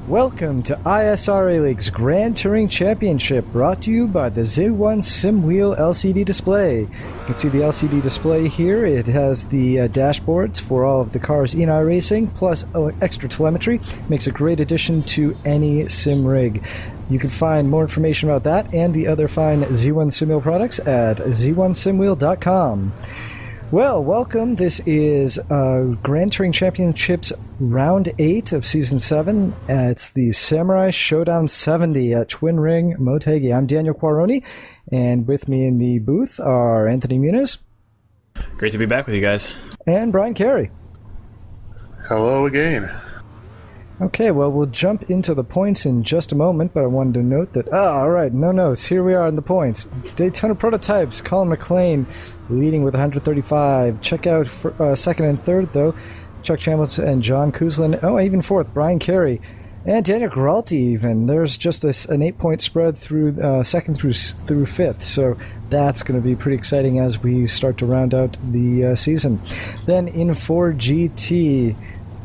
Welcome to ISRA League's Grand Touring Championship, brought to you by the Z1 Sim Wheel LCD display. You can see the LCD display here. It has the dashboards for all of the cars in iRacing, plus extra telemetry. Makes a great addition to any sim rig. You can find more information about that and the other fine Z1 Sim Wheel products at z1simwheel.com. Well, welcome. This is Grand Touring Championships Round 8 of Season 7. It's the Samurai Showdown 70 at Twin Ring, Motegi. I'm Daniel Quaroni, and with me in the booth are Anthony Muniz. Great to be back with you guys. And Brian Carey. Hello again. Okay, well, we'll jump into the points in just a moment, but I wanted to note that... all right, no notes. Here we are in the points. Daytona Prototypes, Colin McLean leading with 135. Check out for, second and third, though. Chuck Chambliss and John Kuzlin. Oh, even fourth, Brian Carey. And Daniel Giralti even. There's just an 8-point spread through second through fifth, so that's going to be pretty exciting as we start to round out the season. Then in 4GT...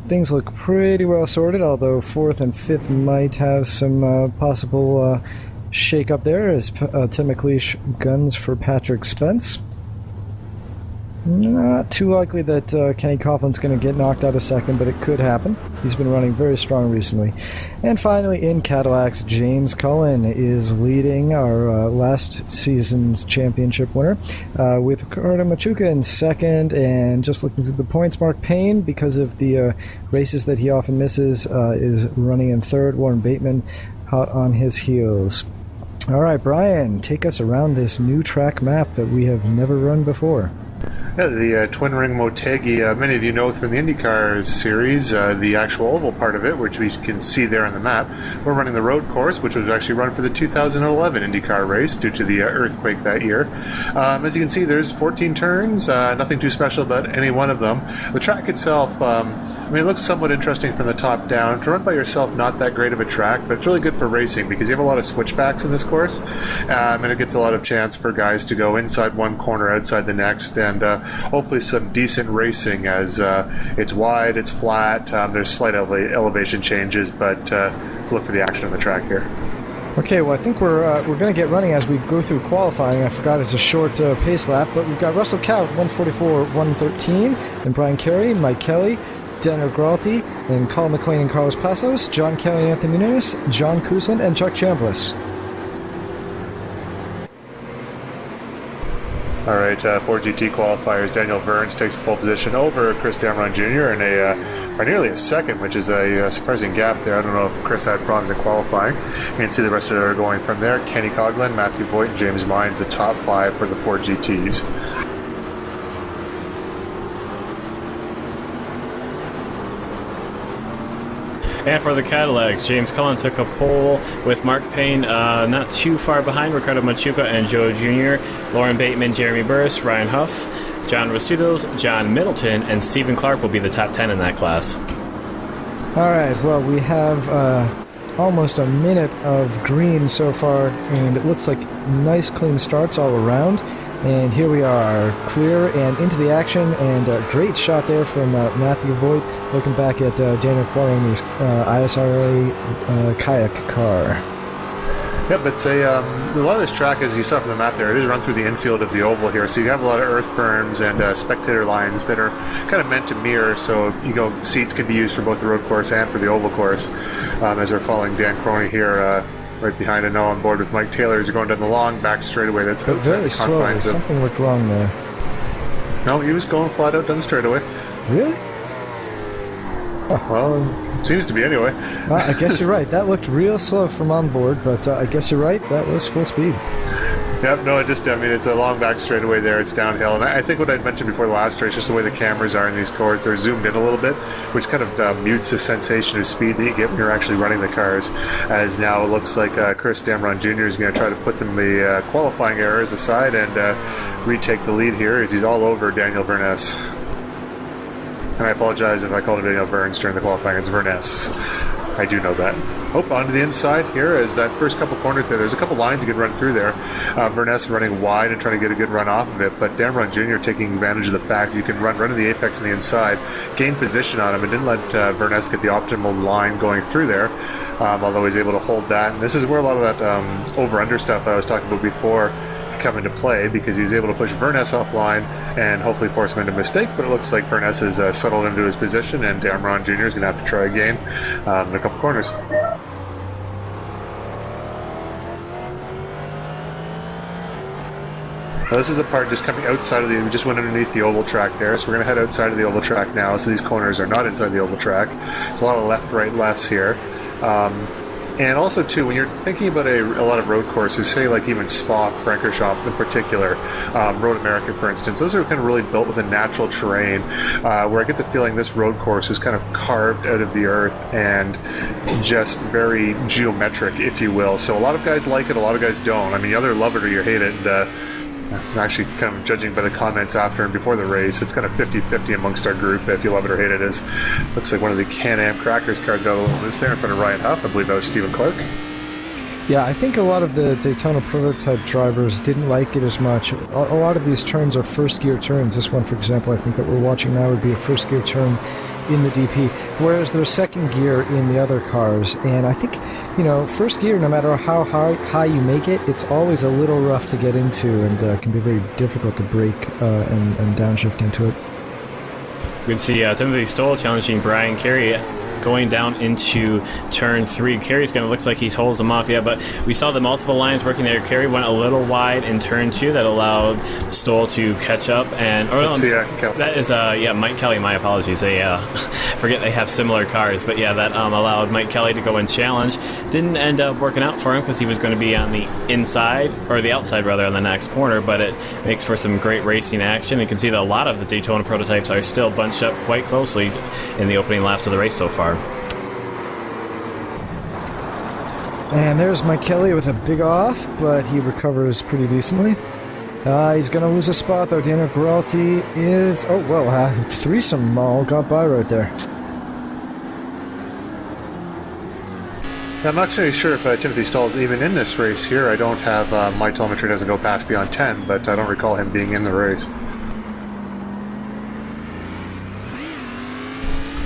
things look pretty well sorted, although fourth and fifth might have some possible shake-up there, as Tim McLeish guns for Patrick Spence. Not too likely that Kenny Coughlin's going to get knocked out a second, but it could happen. He's been running very strong recently. And finally, in Cadillacs, James Cullen is leading our last season's championship winner, with Ricardo Machuca in second, and just looking through the points, Mark Payne, because of the races that he often misses, is running in third. Warren Bateman hot on his heels. All right, Brian, take us around this new track map that we have never run before. Yeah, the Twin Ring Motegi, many of you know from the IndyCar series, the actual oval part of it, which we can see there on the map. We're running the road course, which was actually run for the 2011 IndyCar race due to the earthquake that year. As you can see, there's 14 turns, nothing too special about any one of them. The track itself, it looks somewhat interesting from the top down. To run by yourself, not that great of a track, but it's really good for racing because you have a lot of switchbacks in this course, and it gets a lot of chance for guys to go inside one corner, outside the next, and hopefully some decent racing as it's wide, it's flat, there's slight elevation changes, but look for the action on the track here. Okay, well, I think we're going to get running as we go through qualifying. I forgot it's a short pace lap, but we've got Russell Cow with 1:44.113, and Brian Carey, Mike Kelly, Daniel Giralti, and Colin McLean and Carlos Passos, John Kelly and Anthony Muniz, John Kuzlin, and Chuck Chambliss. All right, 4GT qualifiers. Daniel Verns takes the pole position over Chris Damron Jr. in by nearly a second, which is a surprising gap there. I don't know if Chris had problems in qualifying. You can see the rest of it are going from there. Kenny Coughlin, Matthew Voigt, and James Mines, the top 5 for the 4GTs. And for the Cadillacs, James Cullen took a pole with Mark Payne not too far behind Ricardo Machuca and Joe Jr., Lauren Bateman, Jeremy Burris, Ryan Huff, John Rostudos, John Middleton, and Stephen Clark will be the top 10 in that class. All right, well, we have almost a minute of green so far, and it looks like nice clean starts all around. And here we are, clear and into the action, and a great shot there from Matthew Voigt, looking back at Daniel Quaroni's ISRA kayak car. Yeah, but a lot of this track, as you saw from the map there, it is run through the infield of the oval here, so you have a lot of earth berms and spectator lines that are kind of meant to mirror, so seats can be used for both the road course and for the oval course. As we're following Dan Quaroni here, right behind, and now on board with Mike Taylor as you're going down the long back straightaway. That's very slowly. Something went wrong there. No, he was going flat out down the straightaway. Really? Oh, well, seems to be anyway. I guess you're right. That looked real slow from on board, but I guess you're right. That was full speed. Yep, no, it's a long back straightaway there. It's downhill. And I think what I'd mentioned before the last race, just the way the cameras are in these cars, they're zoomed in a little bit, which kind of mutes the sensation of speed that you get when you're actually running the cars. As now it looks like Chris Damron Jr. is going to try to put the qualifying errors aside and retake the lead here as he's all over Daniel Vernes. And I apologize if I called him Daniel Verns during the qualifying. It's Vernes. I do know that. Onto the inside here as that first couple corners there's a couple lines you could run through there. Vernes running wide and trying to get a good run off of it, but Damron Jr. taking advantage of the fact you can run to the apex on the inside, gain position on him, and didn't let Vernes get the optimal line going through there. although he's able to hold that. And this is where a lot of that over-under stuff that I was talking about before come into play, because he was able to push Verness offline and hopefully force him into a mistake, but it looks like Verness has settled into his position, and Damron Jr. is going to have to try again in a couple corners. Now, this is a part just coming outside of we just went underneath the oval track there, so we're going to head outside of the oval track now, so these corners are not inside the oval track. It's a lot of left, right, lefts here. And also, too, when you're thinking about a lot of road courses, say like even Spa, Francorchamps in particular, Road America, for instance, those are kind of really built with a natural terrain, where I get the feeling this road course is kind of carved out of the earth and just very geometric, if you will. So a lot of guys like it, a lot of guys don't. I mean, you either love it or you hate it. And, I'm actually kind of judging by the comments after and before the race. It's kind of 50-50 amongst our group, if you love it or hate it. Looks like one of the Can-Am Crackers cars got a little loose there in front of Ryan Huff. I believe that was Stephen Clark. Yeah, I think a lot of the Daytona prototype drivers didn't like it as much. A lot of these turns are first gear turns. This one, for example, I think that we're watching now would be a first gear turn in the DP, whereas there's second gear in the other cars. And I think, first gear, no matter how high you make it, it's always a little rough to get into, and can be very difficult to brake and downshift into it. We can see Timothy Stoll challenging Brian Carey going down into turn 3. Carey's going to looks like he holds him off, yeah, but we saw the multiple lines working there. Carey went a little wide in turn 2. That allowed Stoll to catch up, and that is Mike Kelly. My apologies. They forget they have similar cars, but yeah, that allowed Mike Kelly to go and challenge. Didn't end up working out for him because he was going to be on the inside, or the outside rather, on the next corner, but it makes for some great racing action. You can see that a lot of the Daytona prototypes are still bunched up quite closely in the opening laps of the race so far. And there's Mike Kelly with a big off, but he recovers pretty decently. He's going to lose a spot, though. Daniel Giralti is... threesome all got by right there. I'm not actually sure if Timothy Stoll is even in this race here. I don't have... my telemetry doesn't go past beyond 10, but I don't recall him being in the race.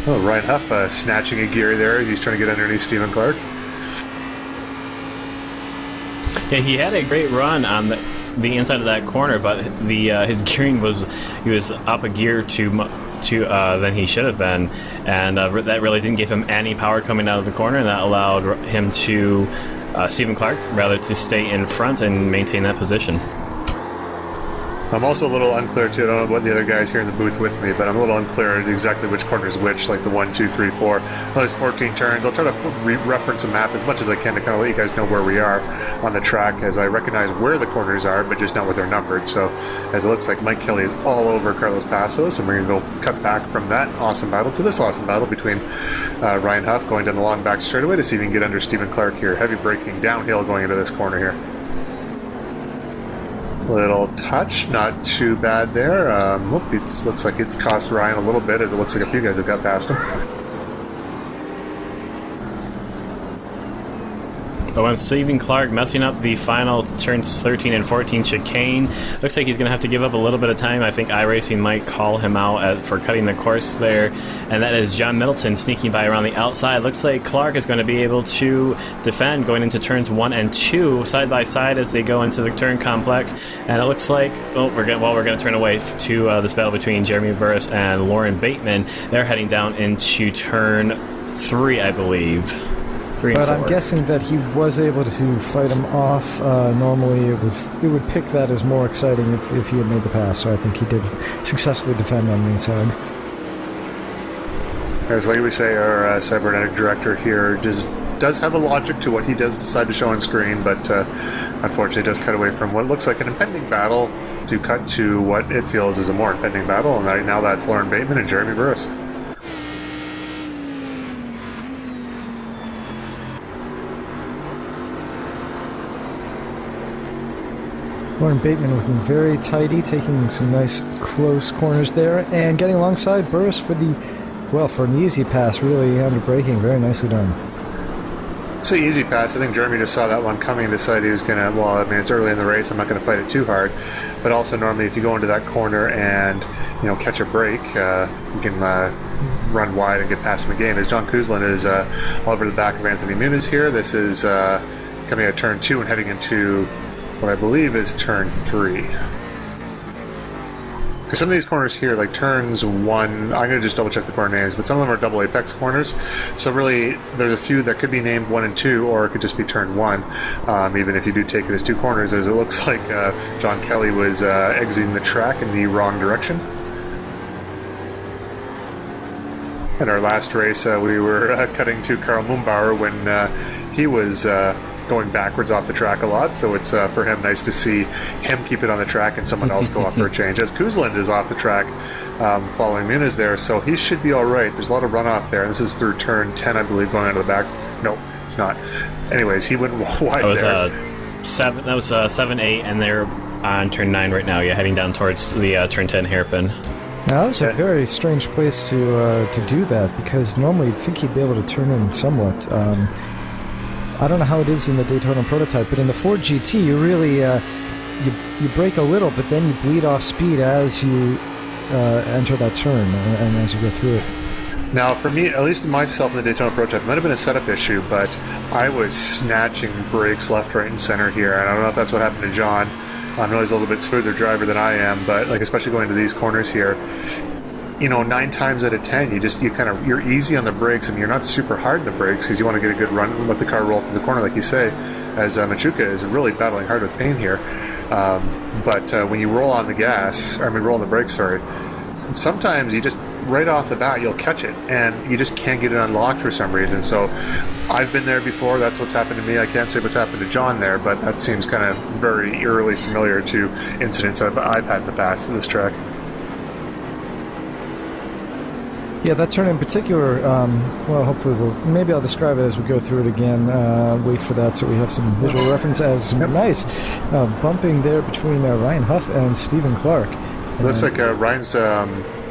Oh, Ryan Huff snatching a gear there as he's trying to get underneath Stephen Clark. Yeah, he had a great run on the inside of that corner, but his gearing he was up a gear than he should have been, and that really didn't give him any power coming out of the corner, and that allowed him to Stephen Clark to stay in front and maintain that position. I'm also a little unclear, too. I don't know what the other guys here in the booth with me, but I'm a little unclear exactly which corner is which, like the 1, 2, 3, 4. Well, there's 14 turns. I'll try to reference the map as much as I can to kind of let you guys know where we are on the track, as I recognize where the corners are, but just not what they're numbered. So, as it looks like Mike Kelly is all over Carlos Passos, and we're going to go cut back from that awesome battle to this awesome battle between Ryan Huff going down the long back straightaway to see if he can get under Stephen Clark here. Heavy braking downhill going into this corner here. Little touch, not too bad there. It looks like it's cost Ryan a little bit, as it looks like a few guys have got past him. But when Stephen Clark messing up the final turns 13 and 14 chicane, looks like he's going to have to give up a little bit of time. I think iRacing might call him out for cutting the course there. And that is John Middleton sneaking by around the outside. Looks like Clark is going to be able to defend going into turns 1 and 2 side by side as they go into the turn complex. And it looks like, we're going to turn away to this battle between Jeremy Burris and Lauren Bateman. They're heading down into turn 3, I believe. But I'm guessing that he was able to fight him off. Normally, it would pick that as more exciting if he had made the pass. So I think he did successfully defend on the inside. As like we say, our cybernetic director here does have a logic to what he does decide to show on screen, but unfortunately does cut away from what looks like an impending battle to cut to what it feels is a more impending battle. And right now that's Lauren Bateman and Jeremy Burris. Lauren Bateman looking very tidy, taking some nice close corners there, and getting alongside Burris for an easy pass, really under braking. Very nicely done. It's an easy pass. I think Jeremy just saw that one coming and decided he was going to, it's early in the race, I'm not going to fight it too hard. But also normally if you go into that corner and catch a break, you can run wide and get past him again. As John Kuzlin is all over the back of Anthony Muniz here. This is coming at turn 2 and heading into what I believe is turn 3. Because some of these corners here, like turns 1, I'm going to just double check the corner names, but some of them are double apex corners. So really, there's a few that could be named 1 and 2, or it could just be turn 1, even if you do take it as 2 corners, as it looks like John Kelly was exiting the track in the wrong direction. In our last race, we were cutting to Karl Mumbauer when he was going backwards off the track a lot, so it's for him nice to see him keep it on the track and someone else go off for a change. As Kuzlin is off the track following Muniz there, so he should be all right. There's a lot of runoff there, and this is through turn 10, I believe, going out of the back. No, it's not. Anyways, he went wide that was, there. 7-8, and they're on turn 9 right now. Yeah, heading down towards the turn 10 hairpin. Now, that was a very strange place to do that, because normally you'd think he'd be able to turn in somewhat. I don't know how it is in the Daytona prototype, but in the Ford GT, you really you brake a little, but then you bleed off speed as you enter that turn and as you go through it. Now, for me, at least myself in the Daytona prototype, it might have been a setup issue, but I was snatching brakes left, right, and center here, and I don't know if that's what happened to John. I know he's a little bit smoother driver than I am, but like especially going to these corners here, 9 times out of 10, you're easy on the brakes, and you're not super hard on the brakes because you want to get a good run and let the car roll through the corner, like you say, as Machuca is really battling hard with pain here. But when you roll on the roll on the brakes, sometimes you just, right off the bat, you'll catch it, and you just can't get it unlocked for some reason. So I've been there before. That's what's happened to me. I can't say what's happened to John there, but that seems kind of very eerily familiar to incidents I've had in the past at this track. Yeah, that turn in particular, hopefully maybe I'll describe it as we go through it again. Wait for that so we have some visual reference as nice bumping there between Ryan Huff and Stephen Clark. Looks like Ryan's,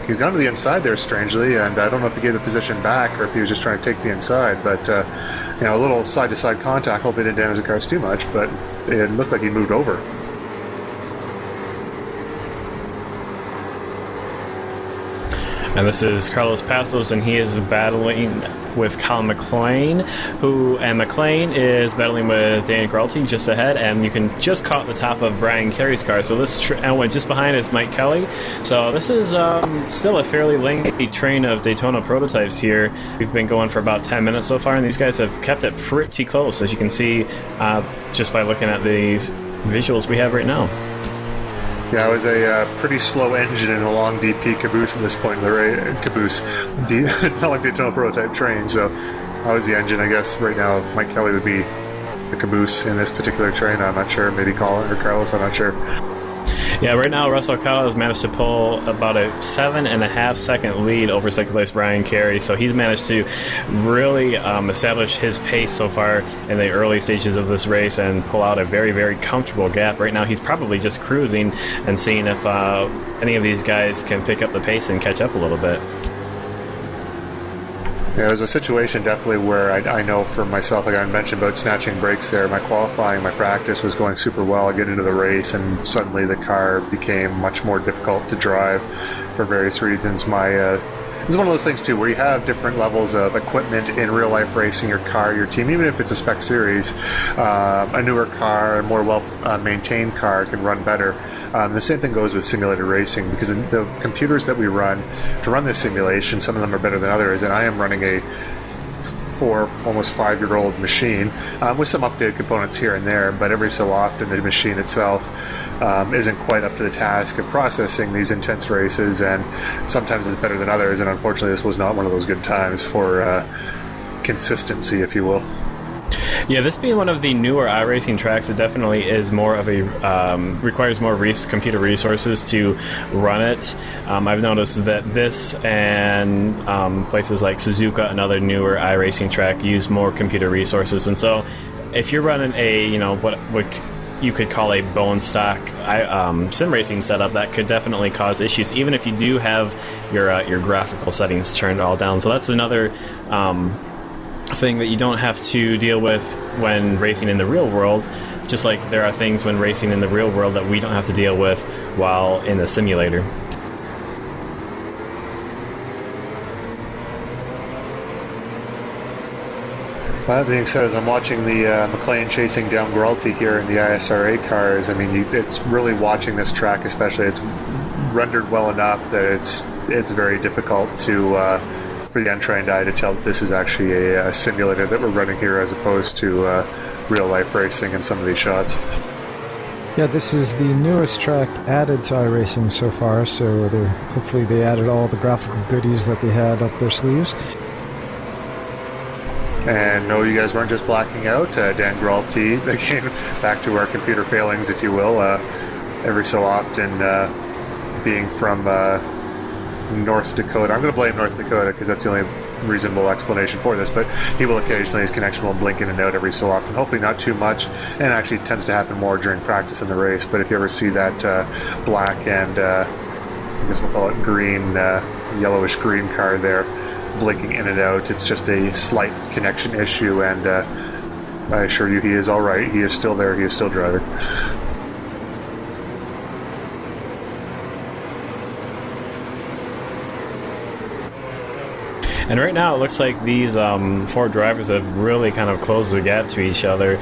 he's gone to the inside there strangely, and I don't know if he gave the position back or if he was just trying to take the inside, but a little side-to-side contact. Hope they didn't damage the cars too much, but it looked like he moved over. And this is Carlos Passos, and he is battling with Colin McLean, and McLean is battling with Danny Gralty just ahead, and you can just caught the top of Brian Carey's car. So this and just behind is Mike Kelly. So this is still a fairly lengthy train of Daytona prototypes here. We've been going for about 10 minutes so far, and these guys have kept it pretty close, as you can see just by looking at the visuals we have right now. Yeah, it was a pretty slow engine and a long DP caboose at this point in the race. Not like Daytona prototype train, so that was the engine. I guess right now Mike Kelly would be the caboose in this particular train. I'm not sure. Maybe Colin or Carlos, I'm not sure. Yeah, right now Russell Kyle has managed to pull about a 7.5 second lead over second place Brian Carey, so he's managed to really establish his pace so far in the early stages of this race and pull out a very, very comfortable gap. Right now he's probably just cruising and seeing if any of these guys can pick up the pace and catch up a little bit. Yeah, it was a situation definitely where I know for myself, like I mentioned about snatching brakes there, my qualifying, my practice was going super well. I get into the race and suddenly the car became much more difficult to drive for various reasons. It's one of those things too where you have different levels of equipment in real life racing, your car, your team, even if it's a spec series, a newer car, a more well maintained car can run better. The same thing goes with simulated racing, because the computers that we run to run this simulation, some of them are better than others, and I am running a 4, almost 5-year-old machine with some updated components here and there, but every so often the machine itself isn't quite up to the task of processing these intense races, and sometimes it's better than others, and unfortunately this was not one of those good times for consistency, if you will. Yeah, this being one of the newer iRacing tracks, it definitely is more of a requires more computer resources to run it. I've noticed that this and places like Suzuka, another newer iRacing track, use more computer resources. And so, if you're running a what you could call a bone stock sim racing setup, that could definitely cause issues, even if you do have your graphical settings turned all down. So that's another thing that you don't have to deal with when racing in the real world, just like there are things when racing in the real world that we don't have to deal with while in the simulator. That being said, as I'm watching the McLean chasing down Gralty here in the ISRA cars, I mean, it's really watching this track, especially. It's rendered well enough that it's very difficult to for the untrained eye to tell that this is actually a simulator that we're running here, as opposed to real life racing in some of these shots. Yeah, this is the newest track added to iRacing so far, so hopefully they added all the graphical goodies that they had up their sleeves. And no, you guys weren't just blacking out. Dan Gralty, again, back to our computer failings, if you will, every so often being from North Dakota. I'm going to blame North Dakota because that's the only reasonable explanation for this, but he will occasionally, his connection will blink in and out every so often, hopefully not too much, and actually tends to happen more during practice in the race. But if you ever see that black and I guess we'll call it green, yellowish green car there blinking in and out, it's just a slight connection issue, and I assure you he is alright. He is still there, he is still driving. And right now it looks like these four drivers have really kind of closed the gap to each other.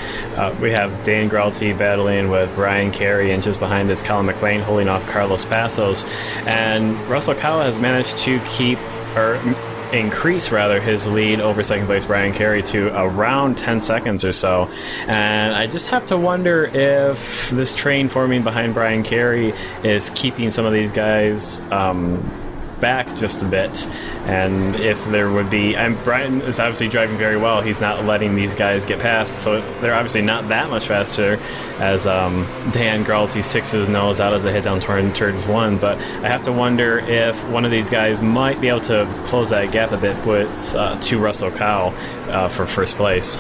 We have Dan Gralty battling with Brian Carey, and just behind is Colin McLean holding off Carlos Passos. And Russell Kyle has managed to increase his lead over second place Brian Carey to around 10 seconds or so. And I just have to wonder if this train forming behind Brian Carey is keeping some of these guys back just a bit, and if there would be, and Brian is obviously driving very well, he's not letting these guys get past, so they're obviously not that much faster as Dan Gralty sticks his nose out as they head down turns one. But I have to wonder if one of these guys might be able to close that gap a bit with to Russell Kyle for first place.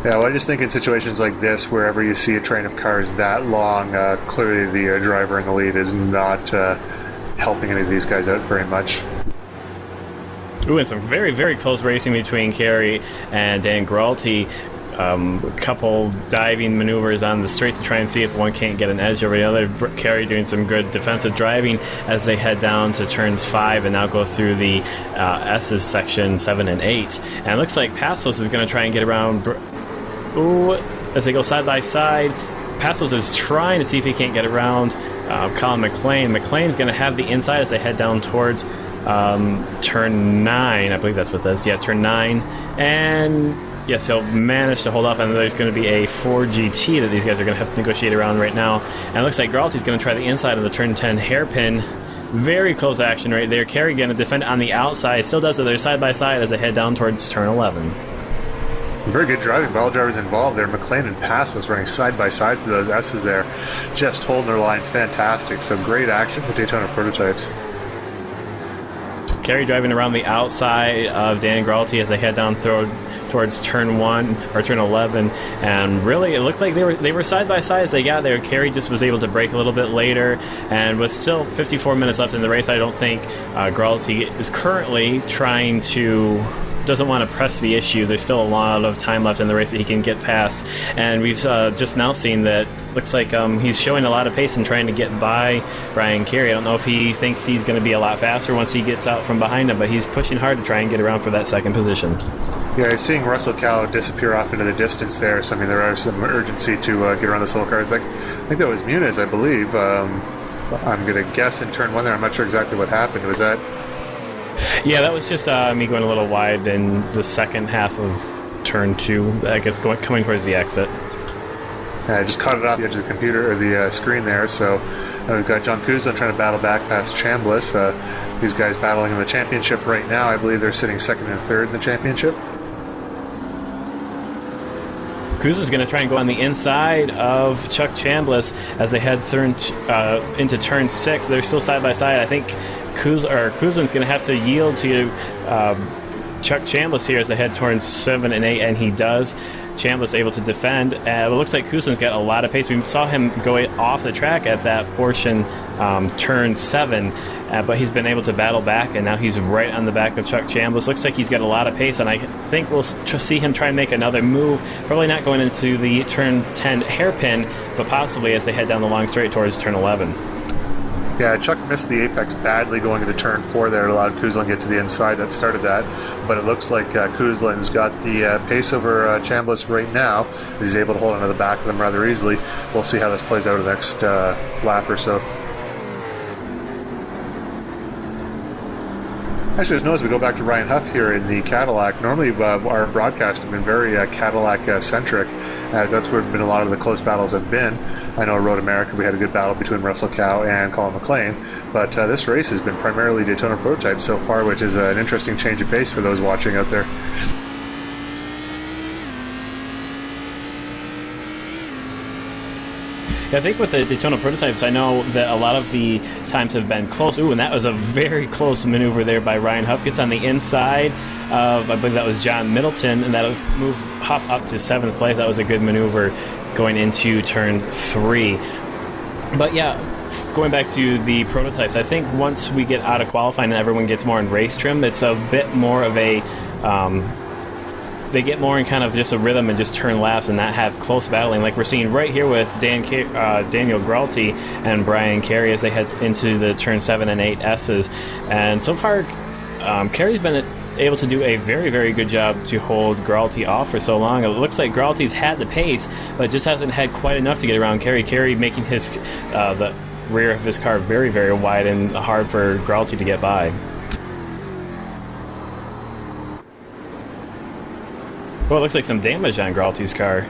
Yeah, well, I just think in situations like this, wherever you see a train of cars that long, clearly the driver in the lead is not helping any of these guys out very much. Ooh, and some very, very close racing between Carey and Dan Gralty. A couple diving maneuvers on the straight to try and see if one can't get an edge over the other. Carey doing some good defensive driving as they head down to turns 5 and now go through the S's section 7 and 8. And it looks like Passos is going to try and get around. Ooh, as they go side by side, Passos is trying to see if he can't get around Colin McLean. McLean's going to have the inside as they head down towards turn 9. I believe that's what that is. Yeah, turn 9. And yes, he'll manage to hold off, and there's going to be a Ford GT that these guys are going to have to negotiate around right now. And it looks like Gralty's going to try the inside of the turn 10 hairpin. Very close action right there. Carey going to defend on the outside. Still does it. They're side by side as they head down towards turn 11. Very good driving by all drivers involved there. McLean and Passos running side by side through those S's there, just holding their lines fantastic. So great action with Daytona prototypes. Carey driving around the outside of Dan Gralty as they head down towards turn 1 or turn 11, and really it looked like they were side by side as they got there. Carey just was able to brake a little bit later, and with still 54 minutes left in the race, I don't think Gralty is currently doesn't want to press the issue. There's still a lot of time left in the race that he can get past, and we've just now seen that looks like he's showing a lot of pace and trying to get by Brian Carey. I don't know if he thinks he's going to be a lot faster once he gets out from behind him, but he's pushing hard to try and get around for that second position. Yeah, you're seeing Russell Cow disappear off into the distance there, so I mean there is some urgency to get around this little car. I think that was Muniz, I believe. I'm going to guess in turn 1 there. I'm not sure exactly what happened. Was that... Yeah, that was just me going a little wide in the second half of turn 2, I guess coming towards the exit. I just caught it off the edge of the computer, or the screen there, so we've got John Kuzla trying to battle back past Chambliss. These guys battling in the championship right now. I believe they're sitting second and third in the championship. Kuzla's going to try and go on the inside of Chuck Chambliss as they head into turn 6. They're still side by side. I think Kuzla's going to have to yield to Chuck Chambliss here as they head towards 7 and 8, and he does. Chambliss able to defend. It looks like Kuzla's got a lot of pace. We saw him go off the track at that portion, turn 7, but he's been able to battle back, and now he's right on the back of Chuck Chambliss. Looks like he's got a lot of pace, and I think we'll see him try and make another move. Probably not going into the turn 10 hairpin, but possibly as they head down the long straight towards turn 11. Yeah, Chuck missed the apex badly going into turn 4 there. It allowed Kuzlin to get to the inside. That started that. But it looks like Kuzlin's got the pace over Chambliss right now. He's able to hold onto the back of them rather easily. We'll see how this plays out in the next lap or so. Actually, just notice we go back to Ryan Huff here in the Cadillac. Normally, our broadcast has been very Cadillac-centric. That's where a lot of the close battles have been. I know Road America, we had a good battle between Russell Cow and Colin McLean, but this race has been primarily Daytona Prototype so far, which is an interesting change of pace for those watching out there. I think with the Daytona Prototypes, I know that a lot of the times have been close. Ooh, and that was a very close maneuver there by Ryan Huff. Gets on the inside of, I believe that was John Middleton, and that'll move Huff up to 7th place. That was a good maneuver going into turn 3. But yeah, going back to the Prototypes, I think once we get out of qualifying and everyone gets more in race trim, it's a bit more of a... they get more in kind of just a rhythm and just turn laps and not have close battling like we're seeing right here with Daniel Gralti and Brian Carey as they head into the turn 7 and 8 S's. And so far, Carey's been able to do a very, very good job to hold Gralti off for so long. It looks like Gralti's had the pace, but just hasn't had quite enough to get around Carey. Carey making his the rear of his car very, very wide and hard for Gralti to get by. Well, it looks like some damage on Gralti's car.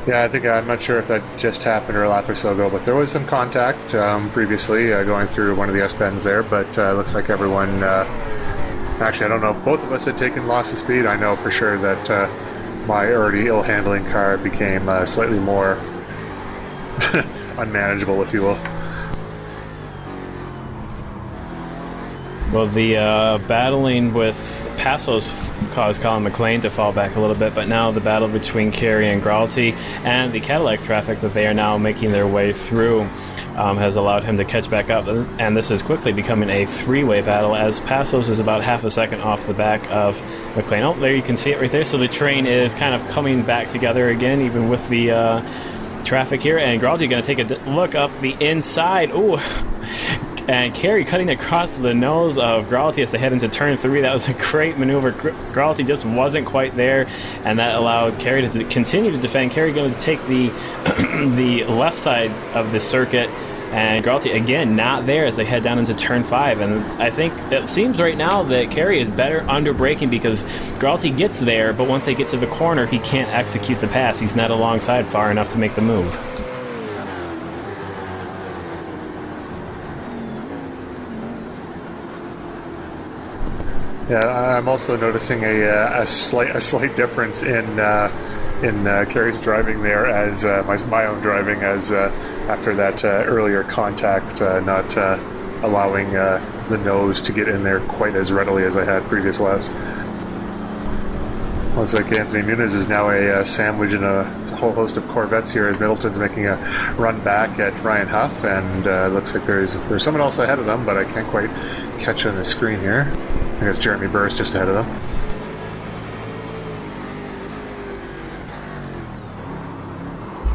Yeah, I'm not sure if that just happened or a lap or so ago, but there was some contact previously going through one of the S-bends there, but looks like everyone... actually, I don't know if both of us had taken loss of speed. I know for sure that my already ill-handling car became slightly more unmanageable, if you will. Well, the battling with Passos caused Colin McLean to fall back a little bit, but now the battle between Carey and Gralti and the Cadillac traffic that they are now making their way through has allowed him to catch back up, and this is quickly becoming a 3-way battle as Passos is about half a second off the back of McLean. Oh, there you can see it right there. So the train is kind of coming back together again, even with the traffic here, and Gralti going to take a look up the inside. Ooh. And Carey cutting across the nose of Gralti as they head into turn 3. That was a great maneuver. Gralti just wasn't quite there, and that allowed Carey to continue to defend. Carey going to take the the left side of the circuit, and Gralti again not there as they head down into turn 5. And I think it seems right now that Carey is better under braking because Gralti gets there, but once they get to the corner, he can't execute the pass. He's not alongside far enough to make the move. Yeah, I'm also noticing a slight difference in Carey's driving there as my own driving as after that earlier contact, not allowing the nose to get in there quite as readily as I had previous laps. Looks like Anthony Muniz is now a sandwich in a whole host of Corvettes here as Middleton's making a run back at Ryan Huff, and looks like there's someone else ahead of them, but I can't quite catch on the screen here. I guess Jeremy Burris just ahead of them.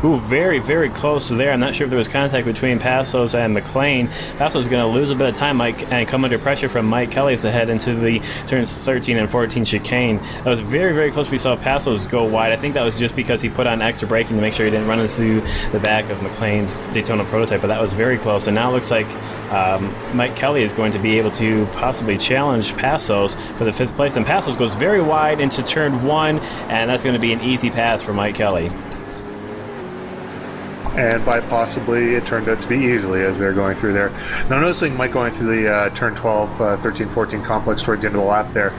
Ooh, very, very close there. I'm not sure if there was contact between Passos and McLean. Passos is going to lose a bit of time and come under pressure from Mike Kelly as they head into the turns 13 and 14 chicane. That was very, very close. We saw Passos go wide. I think that was just because he put on extra braking to make sure he didn't run into the back of McLean's Daytona Prototype, but that was very close. And now it looks like Mike Kelly is going to be able to possibly challenge Passos for the 5th place. And Passos goes very wide into turn 1, and that's going to be an easy pass for Mike Kelly. And by possibly, it turned out to be easily as they're going through there. Now, noticing Mike going through the turn 12, 13, 14 complex towards the end of the lap there,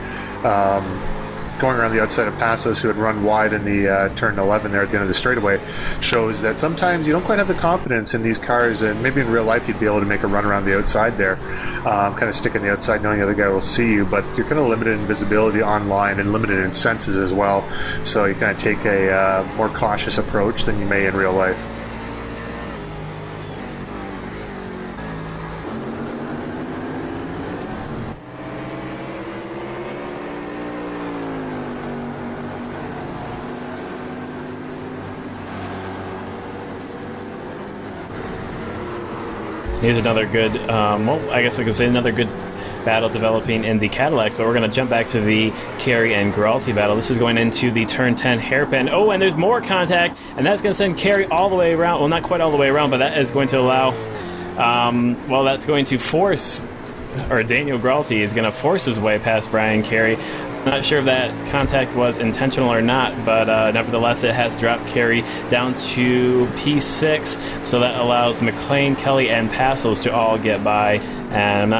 going around the outside of Passos, who had run wide in the turn 11 there at the end of the straightaway, shows that sometimes you don't quite have the confidence in these cars, and maybe in real life you'd be able to make a run around the outside there, kind of stick in the outside knowing the other guy will see you, but you're kind of limited in visibility online and limited in senses as well, so you kind of take a more cautious approach than you may in real life. Here's another good, I guess I could say another good battle developing in the Cadillacs, but we're going to jump back to the Carey and Giralty battle. This is going into the turn 10 hairpin. Oh, and there's more contact, and that's going to send Carey all the way around. Well, not quite all the way around, but that is going to allow, that's going to force, or Daniel Giralty is going to force his way past Brian Carey. Not sure if that contact was intentional or not, but nevertheless, it has dropped Carey down to P6, so that allows McLean, Kelly, and Passos to all get by, and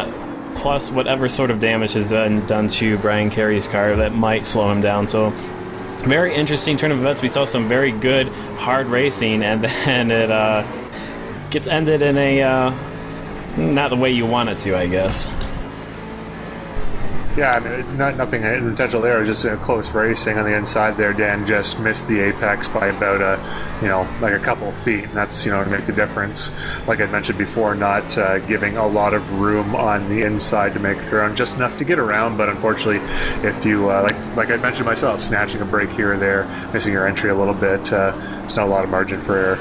plus whatever sort of damage has been done to Brian Carey's car that might slow him down. So, very interesting turn of events. We saw some very good, hard racing, and then it gets ended in a not the way you want it to, I guess. Yeah, I mean, it's nothing intentional there. It was just a close racing on the inside there. Dan just missed the apex by about like a couple of feet, and that's, to make the difference. Like I mentioned before, not giving a lot of room on the inside to make it around, just enough to get around. But unfortunately, if you, like I mentioned myself, snatching a break here or there, missing your entry a little bit, there's not a lot of margin for error.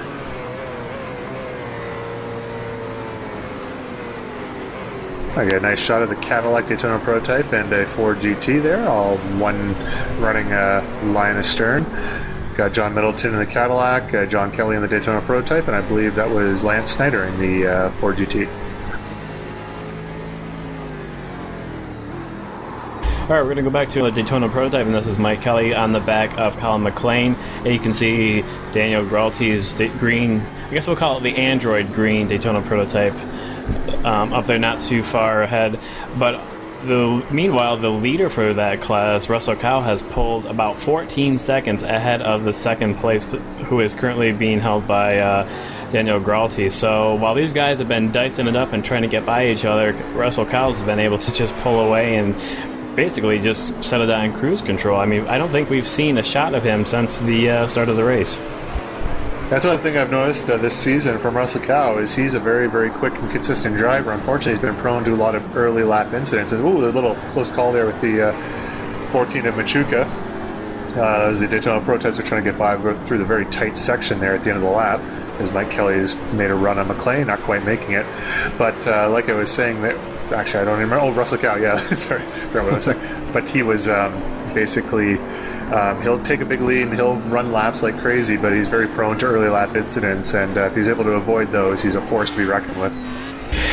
Okay, a nice shot of the Cadillac Daytona prototype and a Ford GT there, all one running line astern. Got John Middleton in the Cadillac, John Kelly in the Daytona prototype, and I believe that was Lance Snyder in the Ford GT. All right, we're going to go back to the Daytona prototype, and this is Mike Kelly on the back of Colin McLean. And you can see Daniel Giralty's green, I guess we'll call it the Android green Daytona prototype, up there not too far ahead. But meanwhile, the leader for that class, Russell Cow, has pulled about 14 seconds ahead of the second place, who is currently being held by Daniel Giralty. So while these guys have been dicing it up and trying to get by each other, Russell Cow has been able to just pull away and basically just set it on cruise control. I mean, I don't think we've seen a shot of him since the start of the race. That's one thing I've noticed this season from Russell Cow is he's a very, very quick and consistent driver. Unfortunately, he's been prone to a lot of early lap incidents. And, a little close call there with the 14 of Machuca. As the Daytona prototypes are trying to get by, go through the very tight section there at the end of the lap, as Mike Kelly has made a run on McLean, not quite making it. But like I was saying, actually, I don't remember. Oh, Russell Cow, yeah, sorry, forgot what I was saying. But he was basically... he'll take a big lead and he'll run laps like crazy, but he's very prone to early lap incidents, and if he's able to avoid those, he's a force to be reckoned with.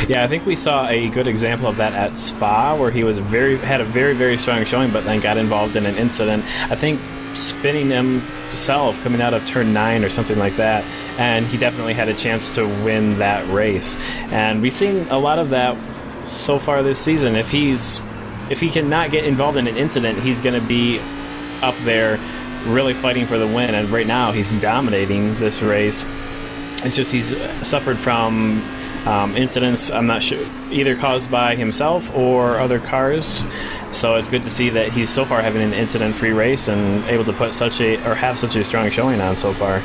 Yeah, I think we saw a good example of that at Spa, where he had a very, very strong showing, but then got involved in an incident. I think spinning himself coming out of turn 9 or something like that, and he definitely had a chance to win that race. And we've seen a lot of that so far this season. If he cannot get involved in an incident, he's going to be up there really fighting for the win, and right now he's dominating this race. It's just he's suffered from incidents, I'm not sure, either caused by himself or other cars, so it's good to see that he's so far having an incident-free race and able to put have such a strong showing on so far.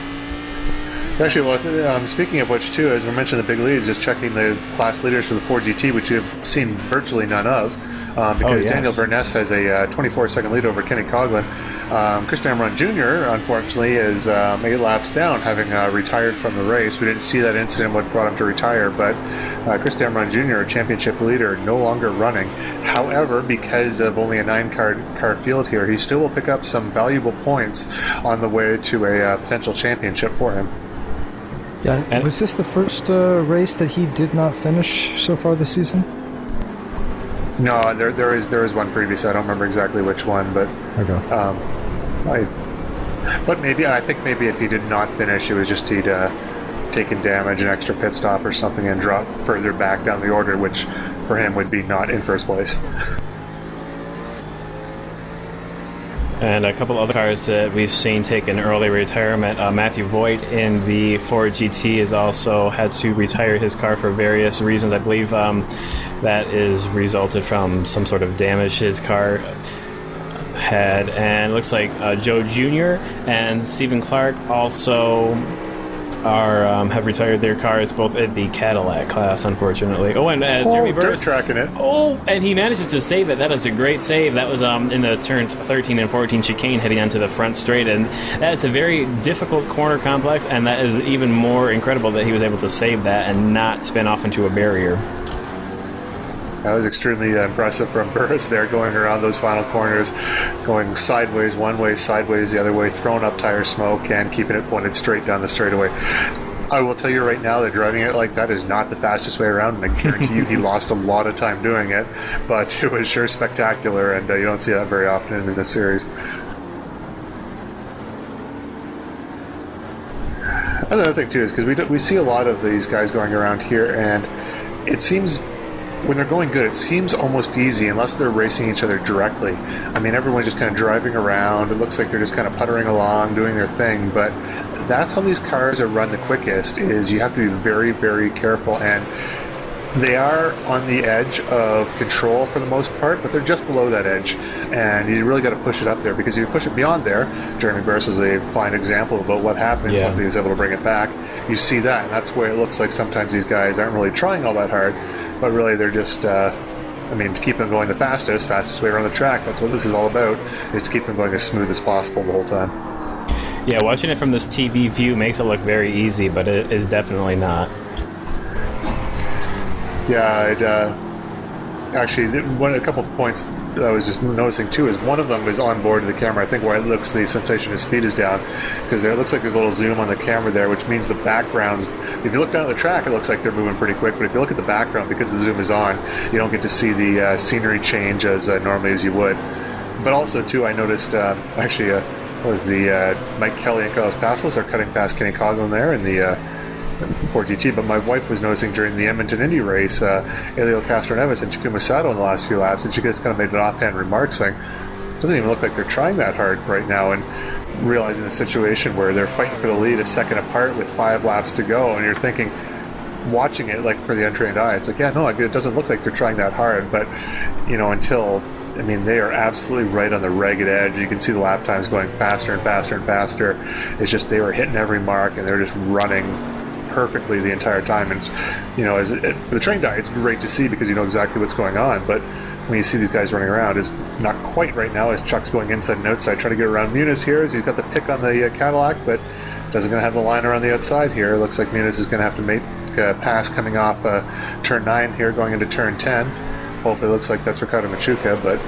Actually, well, speaking of which, too, as we mentioned the big leads, just checking the class leaders for the Ford GT, which you've seen virtually none of. Because yes. Daniel Burness has a 24-second lead over Kenny Coughlin. Chris Damron Jr., unfortunately, is 8 laps down, having retired from the race. We didn't see that incident, what brought him to retire, but Chris Damron Jr., a championship leader, no longer running. However, because of only a 9-car field here, he still will pick up some valuable points on the way to a potential championship for him. Yeah, and was this the first race that he did not finish so far this season? No, there is one previous. I don't remember exactly which one, but okay. I think maybe if he did not finish, it was just he'd taken damage, an extra pit stop or something, and dropped further back down the order, which for him would be not in first place. And a couple other cars that we've seen take an early retirement. Matthew Voigt in the Ford GT has also had to retire his car for various reasons. I believe that is resulted from some sort of damage his car had. And it looks like Joe Jr. and Stephen Clark also have retired their cars, both in the Cadillac class, unfortunately. Oh, and Jeremy dirt Burris tracking it. Oh, and he manages to save it. That is a great save. That was in the turns 13 and 14 chicane heading onto the front straight, and that is a very difficult corner complex, and that is even more incredible that he was able to save that and not spin off into a barrier. That was extremely impressive from Burris there, going around those final corners, going sideways one way, sideways the other way, throwing up tire smoke, and keeping it pointed straight down the straightaway. I will tell you right now that driving it like that is not the fastest way around, and I guarantee you he lost a lot of time doing it, but it was sure spectacular, and you don't see that very often in this series. Another thing too is because we see a lot of these guys going around here, and it seems when they're going good, it seems almost easy unless they're racing each other directly. I mean, everyone's just kind of driving around. It looks like they're just kind of puttering along, doing their thing, but that's how these cars are run the quickest, is you have to be very, very careful, and they are on the edge of control for the most part, but they're just below that edge, and you really got to push it up there, because if you push it beyond there, Jeremy Burris was a fine example about what happens if he was able to bring it back. You see that, and that's where it looks like sometimes these guys aren't really trying all that hard, but really they're just, to keep them going the fastest way around the track. That's what this is all about, is to keep them going as smooth as possible the whole time. Yeah, watching it from this TV view makes it look very easy, but it is definitely not. Yeah, actually, a couple of points that I was just noticing too is one of them is on board of the camera. I think why it looks the sensation of speed is down, because there looks like there's a little zoom on the camera there, which means the backgrounds, if you look down at the track, it looks like they're moving pretty quick, but if you look at the background, because the zoom is on, you don't get to see the scenery change as normally as you would. But also too, I noticed was the Mike Kelly and Carlos Passos are cutting past Kenny Coughlin there in the Ford GT, but my wife was noticing during the Edmonton Indy race, Elio Castroneves and Takuma Sato in the last few laps, and she just kind of made an offhand remark saying, it doesn't even look like they're trying that hard right now, and realizing the situation where they're fighting for the lead a second apart with 5 laps to go, and you're thinking, watching it like for the untrained eye, it's like, yeah, no, it doesn't look like they're trying that hard, but until they are absolutely right on the ragged edge. You can see the lap times going faster and faster and faster. It's just they were hitting every mark, and they're just running perfectly the entire time. And for the trained eye, it's great to see because you know exactly what's going on. But when you see these guys running around, is not quite right now as Chuck's going inside and outside, trying to get around Muniz here as he's got the pick on the Cadillac, but doesn't going to have the line around the outside here. It looks like Muniz is going to have to make a pass coming off turn 9 here, going into turn 10. Hopefully it looks like that's Ricardo Machuca, but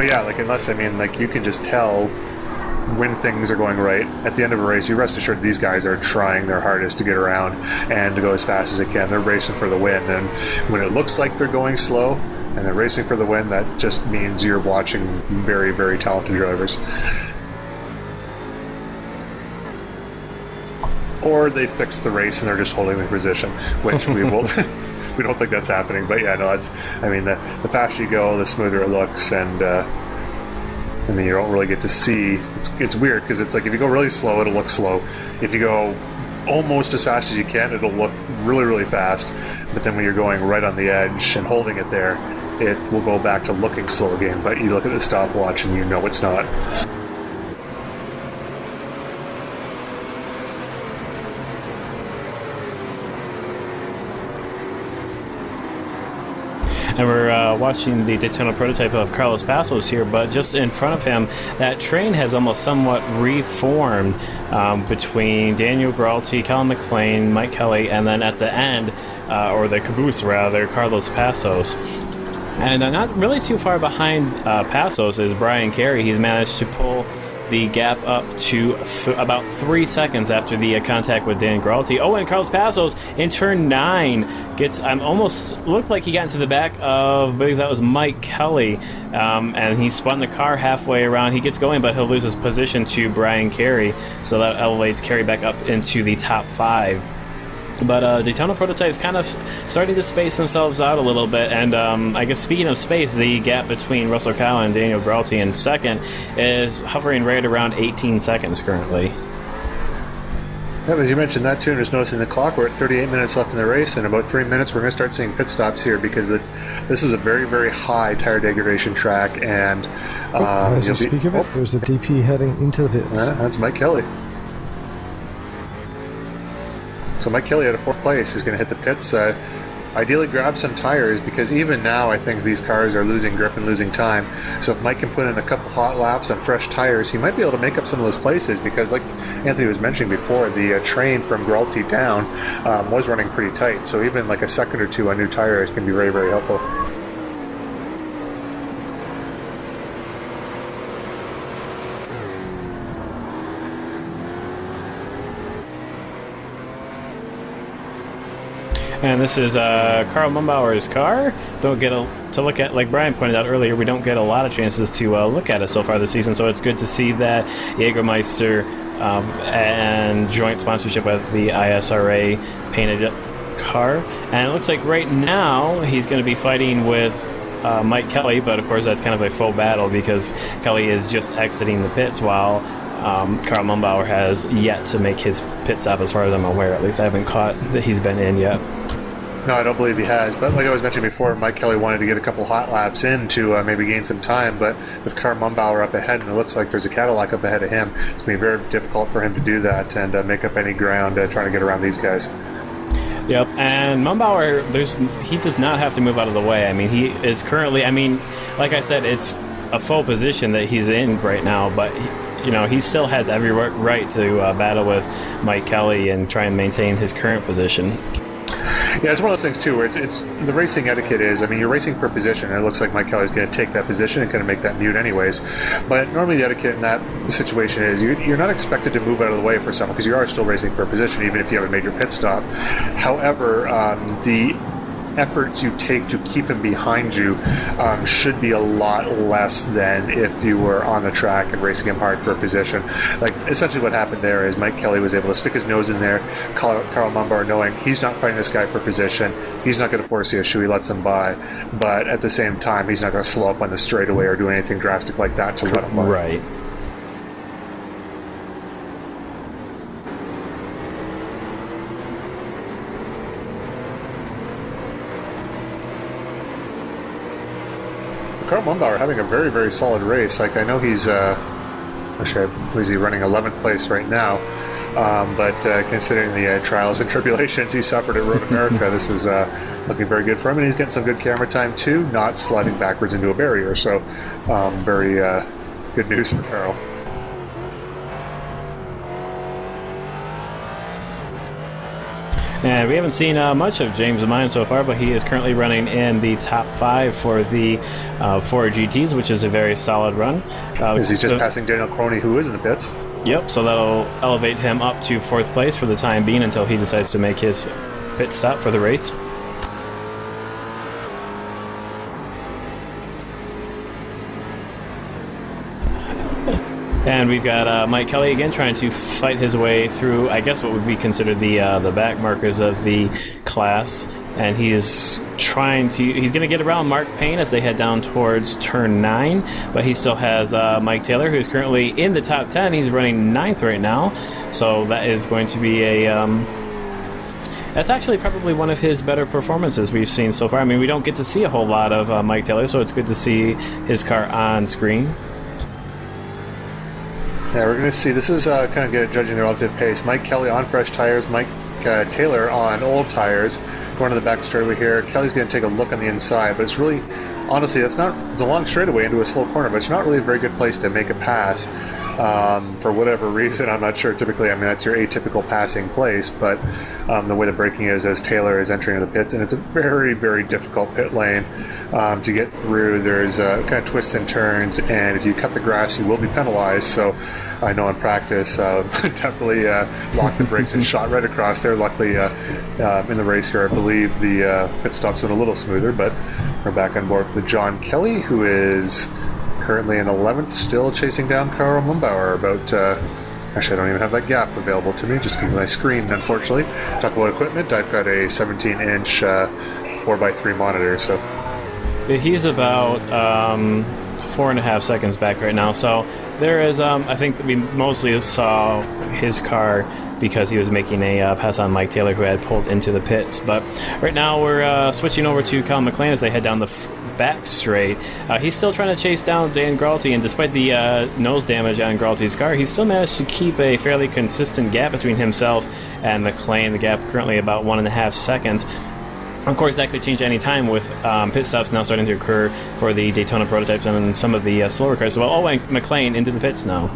yeah, unless, you can just tell when things are going right. At the end of a race, you rest assured these guys are trying their hardest to get around and to go as fast as they can. They're racing for the win, and when it looks like they're going slow and they're racing for the win, that just means you're watching very, very talented drivers. Or they fix the race and they're just holding their position, which we will... We don't think that's happening, but yeah, no, the faster you go, the smoother it looks, and you don't really get to see. It's weird because it's like if you go really slow, it'll look slow. If you go almost as fast as you can, it'll look really, really fast. But then when you're going right on the edge and holding it there, it will go back to looking slow again. But you look at the stopwatch and you know it's not. And we're watching the Daytona prototype of Carlos Passos here, but just in front of him, that train has almost somewhat reformed between Daniel Giralty, Colin McLean, Mike Kelly, and then at the end, or the caboose rather, Carlos Passos. And not really too far behind Passos is Brian Carey. He's managed to pull the gap up to about 3 seconds after the contact with Dan Giralty. Oh, and Carlos Passos in turn 9 gets, almost looked like he got into the back of, I believe that was Mike Kelly, and he spun the car halfway around. He gets going, but he'll lose his position to Brian Carey, so that elevates Carey back up into the top 5. But Daytona prototypes kind of starting to space themselves out a little bit, and I guess speaking of space, the gap between Russell Kyle and Daniel Giralty in second is hovering right around 18 seconds currently. Yeah, as you mentioned that too, and just noticing the clock, we're at 38 minutes left in the race. In about 3 minutes, we're going to start seeing pit stops here because this is a very, very high tire degradation track. And as you speak of it, there's a DP heading into the pits. That's Mike Kelly. So Mike Kelly out of 4th place is going to hit the pits. Ideally grab some tires, because even now I think these cars are losing grip and losing time. So if Mike can put in a couple hot laps on fresh tires, he might be able to make up some of those places, because like Anthony was mentioning before, the train from Gralty down was running pretty tight. So even like a second or two on new tires can be very, very helpful. And this is Carl Mumbauer's car. Don't get to look at, like Brian pointed out earlier, we don't get a lot of chances to look at it so far this season, so it's good to see that Jägermeister and joint sponsorship with the ISRA painted car. And it looks like right now he's going to be fighting with Mike Kelly, but of course that's kind of a faux battle because Kelly is just exiting the pits while Carl Mumbauer has yet to make his pit stop, as far as I'm aware. At least I haven't caught that he's been in yet. No, I don't believe he has. But like I was mentioning before, Mike Kelly wanted to get a couple hot laps in to maybe gain some time. But with Carl Mumbauer up ahead, and it looks like there's a Cadillac up ahead of him, it's going to be very difficult for him to do that and make up any ground trying to get around these guys. Yep, and Mumbauer, he does not have to move out of the way. I mean, he is currently, like I said, it's a full position that he's in right now, but he still has every right to battle with Mike Kelly and try and maintain his current position. Yeah, it's one of those things too where it's the racing etiquette is, you're racing for position, and it looks like Mike Kelly's going to take that position and kind of make that mute anyways. But normally the etiquette in that situation is you're not expected to move out of the way for someone, because you are still racing for a position even if you haven't made your pit stop. However, the efforts you take to keep him behind you should be a lot less than if you were on the track and racing him hard for a position. Like, essentially what happened there is Mike Kelly was able to stick his nose in there, Carl Mumbauer knowing he's not fighting this guy for position, he's not going to force the issue, he lets him by, but at the same time he's not going to slow up on the straightaway or do anything drastic like that to let him by. Right. Carl Mumbauer having a very, very solid race. Like, I know he's, actually, I believe he's running 11th place right now. But considering the trials and tribulations he suffered at Road America, this is looking very good for him. And he's getting some good camera time, too, not sliding backwards into a barrier. So, very good news for Carl. And we haven't seen much of James Mine so far, but he is currently running in the top 5 for the Ford GTs, which is a very solid run. He's just passing Daniel Crony, who is in the pits. Yep, so that'll elevate him up to 4th place for the time being until he decides to make his pit stop for the race. And we've got Mike Kelly again trying to fight his way through, I guess, what would be considered the back markers of the class. And he's going to get around Mark Payne as they head down towards turn 9. But he still has Mike Taylor, who's currently in the top 10. He's running 9th right now. So that is going to be that's actually probably one of his better performances we've seen so far. We don't get to see a whole lot of Mike Taylor, so it's good to see his car on screen. Yeah, we're going to see. This is kind of good at judging the relative pace. Mike Kelly on fresh tires, Mike Taylor on old tires. Going to the back straightaway here. Kelly's going to take a look on the inside, but it's really, honestly, it's a long straightaway into a slow corner, but it's not really a very good place to make a pass. For whatever reason, I'm not sure. Typically, that's your atypical passing place, but the way the braking is as Taylor is entering the pits, and it's a very, very difficult pit lane to get through. There's kind of twists and turns, and if you cut the grass, you will be penalized. So I know in practice, definitely locked the brakes and shot right across there. Luckily, in the race here, I believe the pit stops went a little smoother, but we're back on board with John Kelly, who is currently in 11th, still chasing down Carl Mumbauer. Actually, I don't even have that gap available to me, just because my screen, unfortunately. Talk about equipment, I've got a 17-inch 4x3 monitor, so... He's about 4.5 seconds back right now, so there is, I think we mostly saw his car because he was making a pass on Mike Taylor, who had pulled into the pits. But right now we're switching over to Colin McLean as they head down the back straight. He's still trying to chase down Dan Gralty, and despite the nose damage on Gralty's car, he's still managed to keep a fairly consistent gap between himself and McLean. The gap currently about 1.5 seconds. Of course, that could change any time with pit stops now starting to occur for the Daytona prototypes and some of the slower cars as well. Oh, and McLean into the pits now.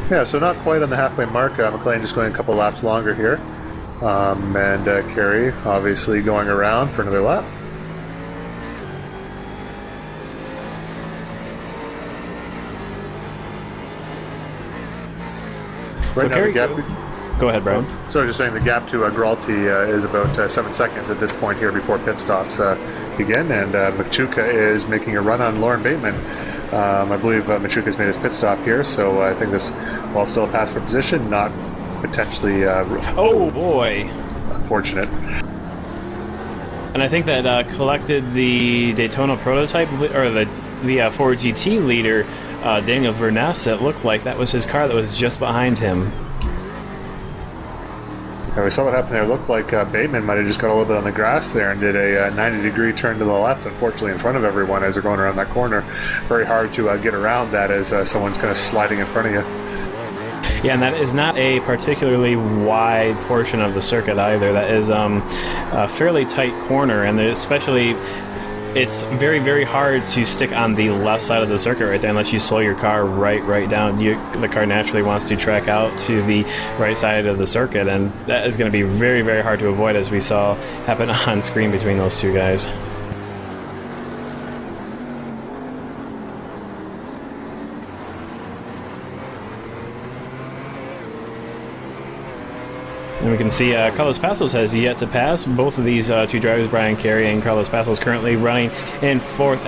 Yeah, so not quite on the halfway mark. McLean just going a couple laps longer here. And Kerry obviously going around for another lap. Right now, the gap. Go ahead, Brian. So just saying the gap to Gralty is about 7 seconds at this point here before pit stops begin, and Machuca is making a run on Lauren Bateman. I believe Machuca's made his pit stop here, so I think this, while still a pass for position, not potentially... oh boy! Unfortunate. And I think that collected the Daytona prototype, or the Ford GT leader, Daniel Verness. It looked like that was his car that was just behind him. Yeah, we saw what happened there. It looked like Bateman might have just got a little bit on the grass there and did a 90-degree turn to the left, unfortunately in front of everyone as they're going around that corner. Very hard to get around that as someone's kind of sliding in front of you. Yeah, and that is not a particularly wide portion of the circuit either. That is a fairly tight corner, and especially it's very, very hard to stick on the left side of the circuit right there unless you slow your car right down. The car naturally wants to track out to the right side of the circuit, and that is going to be very, very hard to avoid, as we saw happen on screen between those two guys. And we can see Carlos Passos has yet to pass. Both of these two drivers, Brian Carey and Carlos Passos, currently running in third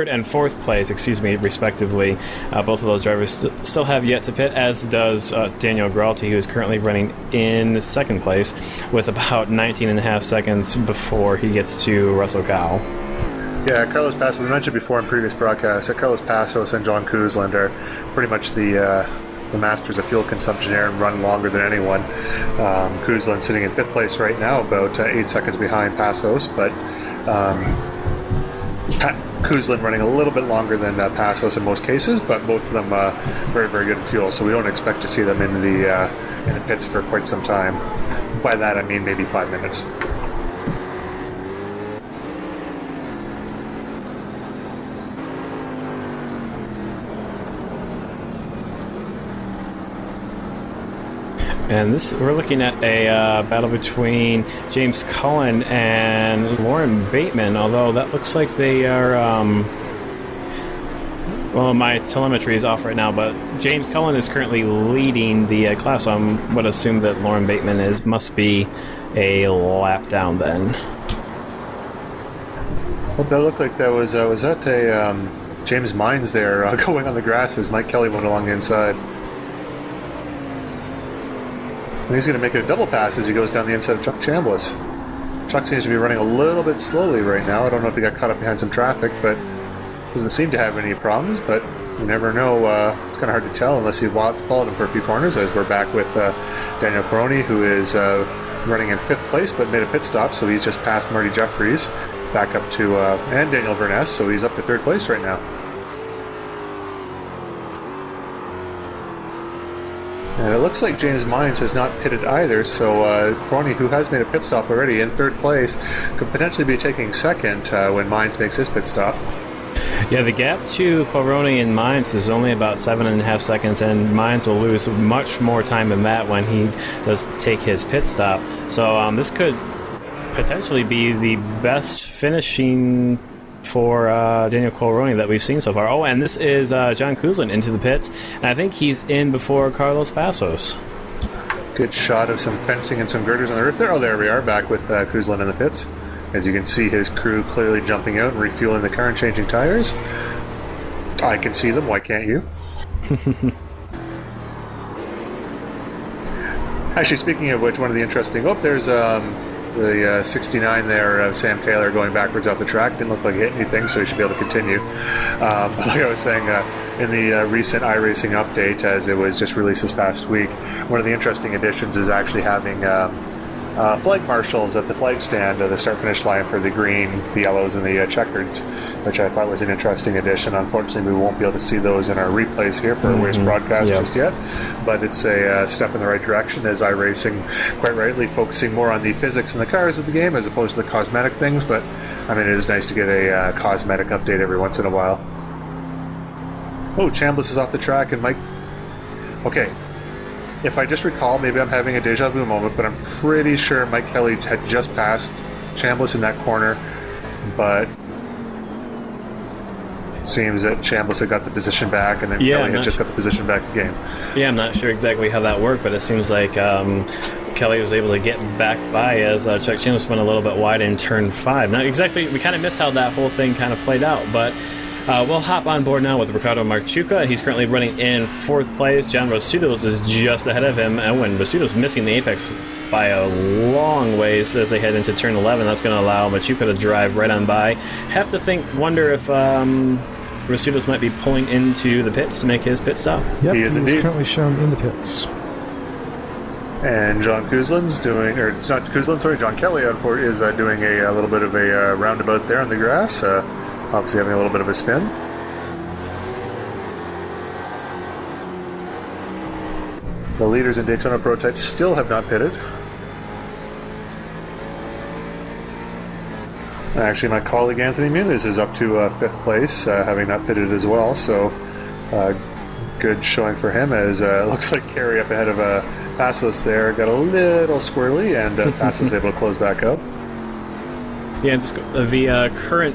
and fourth place, respectively. Both of those drivers still have yet to pit, as does Daniel Gralty, who is currently running in second place with about 19.5 seconds before he gets to Russell Cowell. Yeah, Carlos Passos, we mentioned before in previous broadcasts that Carlos Passos and John Kuzland are pretty much the masters of fuel consumption here and run longer than anyone. Kuzland sitting in fifth place right now, about 8 seconds behind Passos, but Kuzland running a little bit longer than Passos in most cases, but both of them very, very good in fuel, so we don't expect to see them in the pits for quite some time. By that I mean maybe 5 minutes. And we're looking at a battle between James Cullen and Lauren Bateman, although that looks like they are... well, my telemetry is off right now, but James Cullen is currently leading the class, so I would assume that Lauren Bateman must be a lap down then. Well, that looked like that was that a James Mines there going on the grass as Mike Kelly went along the inside. And he's going to make it a double pass as he goes down the inside of Chuck Chambliss. Chuck seems to be running a little bit slowly right now. I don't know if he got caught up behind some traffic, but doesn't seem to have any problems. But you never know. It's kind of hard to tell unless you followed him for a few corners, as we're back with Daniel Coroni, who is running in fifth place but made a pit stop, so he's just passed Marty Jeffries back up to, and Daniel Verness, so he's up to third place right now. And it looks like James Mines has not pitted either, so Coroni, who has made a pit stop already in third place, could potentially be taking second when Mines makes his pit stop. Yeah, the gap to Coroni and Mines is only about 7.5 seconds, and Mines will lose much more time than that when he does take his pit stop. So this could potentially be the best finishing for Daniel Coroni that we've seen so far. Oh, and this is John Kuzland into the pits, and I think he's in before Carlos Passos. Good shot of some fencing and some girders on the roof there. Oh, there we are, back with Kuzland in the pits. As you can see, his crew clearly jumping out and refueling the car and changing tires. I can see them, why can't you? Actually, speaking of which, one of the interesting... Oh, there's the 69 there, Sam Taylor, going backwards off the track. Didn't look like he hit anything, so he should be able to continue. Like I was saying, in the recent iRacing update, as it was just released this past week, one of the interesting additions is actually having flag marshals at the flag stand, the start-finish line for the green, the yellows, and the checkereds, which I thought was an interesting addition. Unfortunately, we won't be able to see those in our replays here for our Waste broadcast just yet, but it's a step in the right direction, as iRacing, quite rightly, focusing more on the physics and the cars of the game as opposed to the cosmetic things, but I mean, it is nice to get a cosmetic update every once in a while. Oh, Chambliss is off the track, and Mike... Okay, if I just recall, maybe I'm having a deja vu moment, but I'm pretty sure Mike Kelly had just passed Chambliss in that corner, but it seems that Chambliss had got the position back, and then Kelly had just got the position back again. Yeah, I'm not sure exactly how that worked, but it seems like Kelly was able to get back by as Chuck Chambliss went a little bit wide in turn 5. Now, exactly, we kind of missed how that whole thing kind of played out, but we'll hop on board now with Ricardo Marchuka. He's currently running in 4th place. John Rossutos is just ahead of him, and when Rossutos missing the apex by a long ways as they head into turn 11, that's going to allow Marchuka to drive right on by. Have to wonder if Rossutos might be pulling into the pits to make his pit stop. Yep, he is indeed currently shown in the pits. And John Kuzlin's doing, or it's not Kuzlin, sorry, John Kelly is doing a little bit of a roundabout there on the grass, obviously having a little bit of a spin. The leaders in Daytona Prototype still have not pitted. Actually, my colleague Anthony Muniz is up to 5th place, having not pitted as well, so good showing for him, as it looks like Kerry up ahead of Passos there got a little squirrely, and Passos able to close back up. Yeah, just the current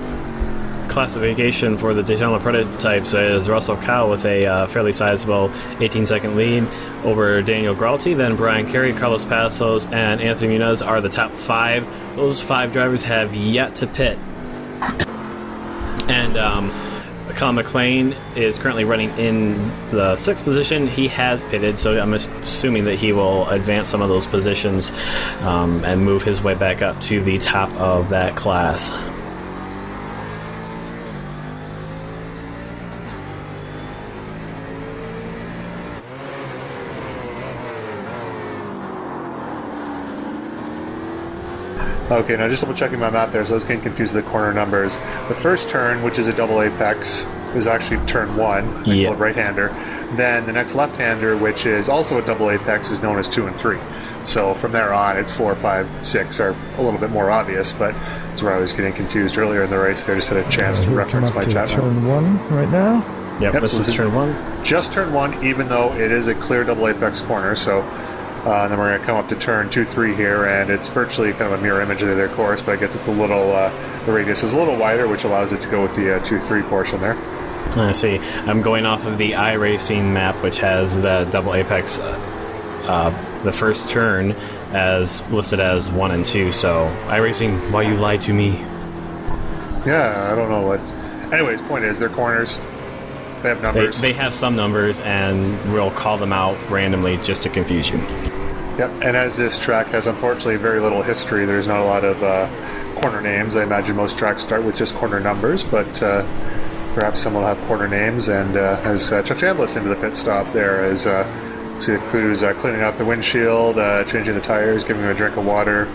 classification for the Daytona Prototypes is Russell Cow with a fairly sizable 18-second lead over Daniel Gralti. Then Brian Carey, Carlos Passos, and Anthony Muniz are the top 5. Those 5 drivers have yet to pit. And Colin McLean is currently running in the 6th position. He has pitted, so I'm assuming that he will advance some of those positions and move his way back up to the top of that class. Okay, now just double checking my map there, so I was getting confused with the corner numbers. The first turn, which is a double apex, is actually turn 1, called right-hander. Then the next left-hander, which is also a double apex, is known as 2 and 3. So from there on, it's 4, 5, 6 are a little bit more obvious, but that's where I was getting confused earlier in the race there. Just had a chance to reference my chat. Turn 1 right now. Yep, this is turn 1. Just turn 1, even though it is a clear double apex corner, so... and then we're going to come up to turn 2, 3 here, and it's virtually kind of a mirror image of their course, but I guess it's a little, the radius is a little wider, which allows it to go with the 2, 3 portion there. I see. I'm going off of the iRacing map, which has the double apex, the first turn, as listed as 1 and 2, so iRacing, why you lied to me? Yeah, I don't know what's... Anyways, point is, they're corners. They have numbers. They have some numbers, and we'll call them out randomly just to confuse you. Yep, and as this track has unfortunately very little history, there's not a lot of corner names. I imagine most tracks start with just corner numbers, but perhaps some will have corner names. And as Chuck Chambliss into the pit stop there, as see the crews cleaning off the windshield, changing the tires, giving him a drink of water.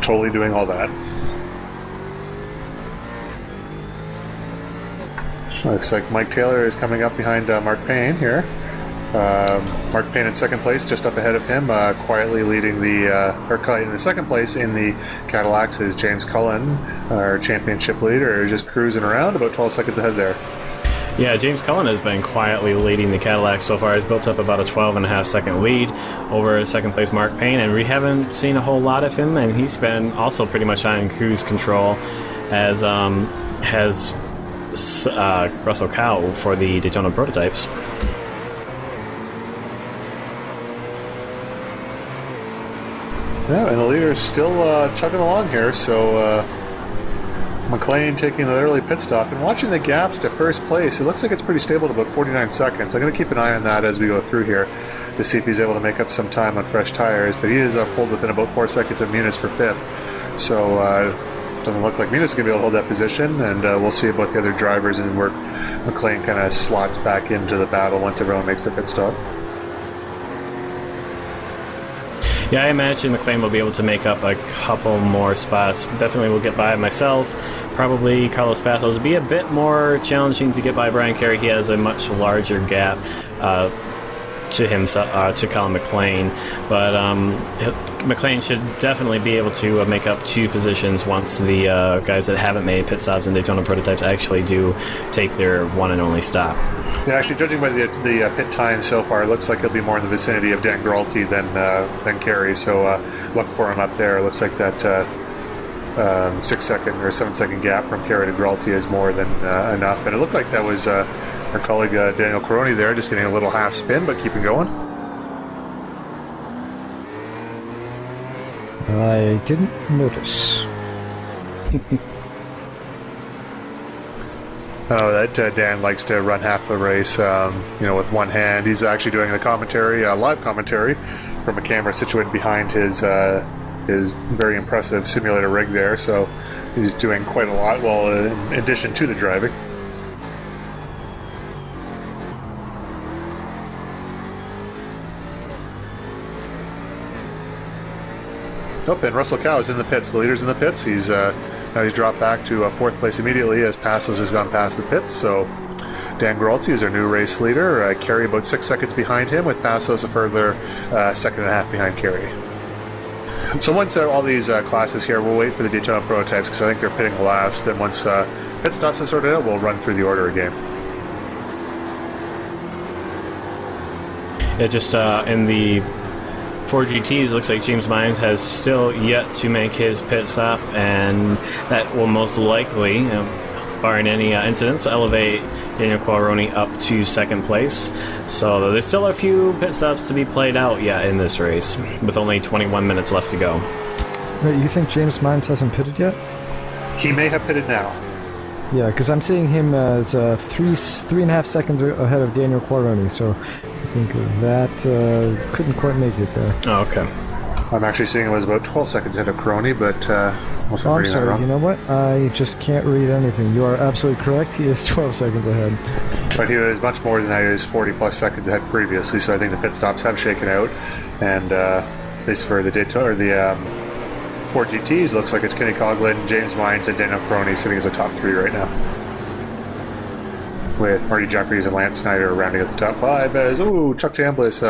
Totally doing all that. Looks like Mike Taylor is coming up behind Mark Payne here. Mark Payne in 2nd place, just up ahead of him, quietly leading in the 2nd place in the Cadillacs is James Cullen, our championship leader, just cruising around about 12 seconds ahead there. Yeah, James Cullen has been quietly leading the Cadillacs so far. He's built up about a 12.5-second lead over 2nd place Mark Payne, and we haven't seen a whole lot of him, and he's been also pretty much on cruise control, as has Russell Cow for the Daytona Prototypes. Yeah, and the leader is still chugging along here, so McLean taking the early pit stop and watching the gaps to 1st place. It looks like it's pretty stable at about 49 seconds. I'm going to keep an eye on that as we go through here to see if he's able to make up some time on fresh tires, but he is pulled within about 4 seconds of Muniz for 5th, so doesn't look like Muniz is going to be able to hold that position, and we'll see about the other drivers and where McLean kind of slots back into the battle once everyone makes the pit stop. Yeah, I imagine McLean will be able to make up a couple more spots. Definitely will get by myself. Probably Carlos Passos will be a bit more challenging to get by Brian Carey. He has a much larger gap to himself, to Colin McLean. But McLean should definitely be able to make up 2 positions once the guys that haven't made pit stops in Daytona prototypes actually do take their one and only stop. Yeah, actually, judging by the pit time so far, it looks like he'll be more in the vicinity of Dan Gralti than Carey. So look for him up there. It looks like that 6-second or 7-second gap from Carey to Gralti is more than enough. And it looked like that was our colleague Daniel Coroni there, just getting a little half spin, but keeping going. I didn't notice. Oh, that Dan likes to run half the race, with one hand. He's actually doing the commentary, live commentary, from a camera situated behind his very impressive simulator rig there. So he's doing quite a lot, in addition to the driving. Oh, and Russell Cow is in the pits. The leader's in the pits. Now he's dropped back to 4th place immediately as Passos has gone past the pits. So Dan Gralti is our new race leader. Carey about 6 seconds behind him, with Passos a further 1.5 seconds behind Carey. So once all these classes here, we'll wait for the Daytona prototypes because I think they're pitting last. Then once pit stops are sorted out, we'll run through the order again. Yeah, just in the 4GTs, looks like James Mines has still yet to make his pit stop, and that will most likely, barring any incidents, elevate Daniel Quaroni up to 2nd place. So there's still a few pit stops to be played out yet in this race, with only 21 minutes left to go. Wait, you think James Mines hasn't pitted yet? He may have pitted now. Yeah, because I'm seeing him as 3.5 seconds ahead of Daniel Quaroni, so I think that couldn't quite make it there. Oh, okay. I'm actually seeing him as about 12 seconds ahead of Crony, but I'm sorry, you know what? I just can't read anything. You are absolutely correct. He is 12 seconds ahead. But he was much more than that. He was 40-plus seconds ahead previously, so I think the pit stops have shaken out. And at least for the Daytona, or the 4GTs, looks like it's Kenny Coughlin, James Mines, and Daniel Crony sitting as a top 3 right now, with Marty Jeffries and Lance Snyder rounding out the top 5 as, Chuck Chambliss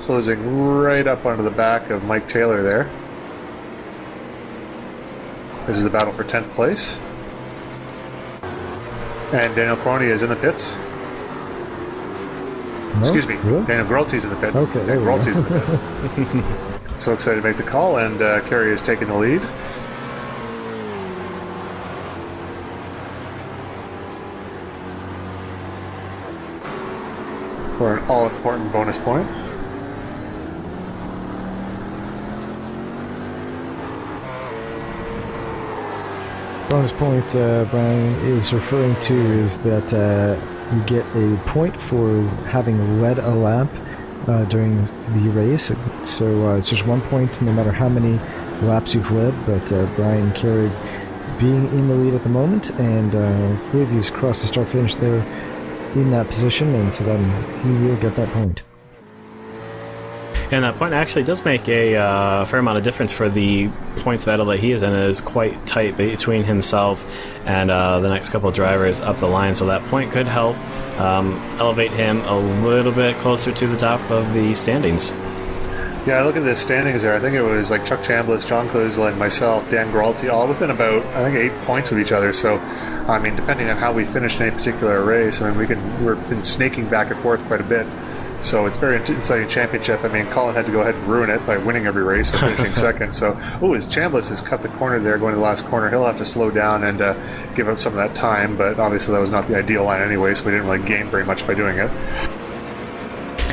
closing right up onto the back of Mike Taylor there. This is a battle for 10th place. And Daniel Crony is in the pits. No? Excuse me, Really? Daniel Gralti's in the pits. Okay, Daniel Gralti's in the pits. So excited to make the call, and Kerry is taking the lead. For an all-important bonus point. Bonus point Brian is referring to is that you get a point for having led a lap during the race. So it's just 1 point no matter how many laps you've led, but Brian Carey being in the lead at the moment, and I believe he's crossed the start-finish there in that position, and so then he will get that point. And that point actually does make a fair amount of difference for the points battle that he is in. It is quite tight between himself and the next couple of drivers up the line, so that point could help elevate him a little bit closer to the top of the standings. Yeah, I look at the standings there. I think it was like Chuck Chambliss, John Cleveland, myself, Dan Gralti, all within about, I think, 8 points of each other. So, I mean, depending on how we finish in a particular race, I mean, we've been snaking back and forth quite a bit. So it's very exciting championship. I mean, Colin had to go ahead and ruin it by winning every race and finishing second. So, as Chambliss has cut the corner there, going to the last corner, he'll have to slow down and give up some of that time. But obviously that was not the ideal line anyway, so we didn't really gain very much by doing it.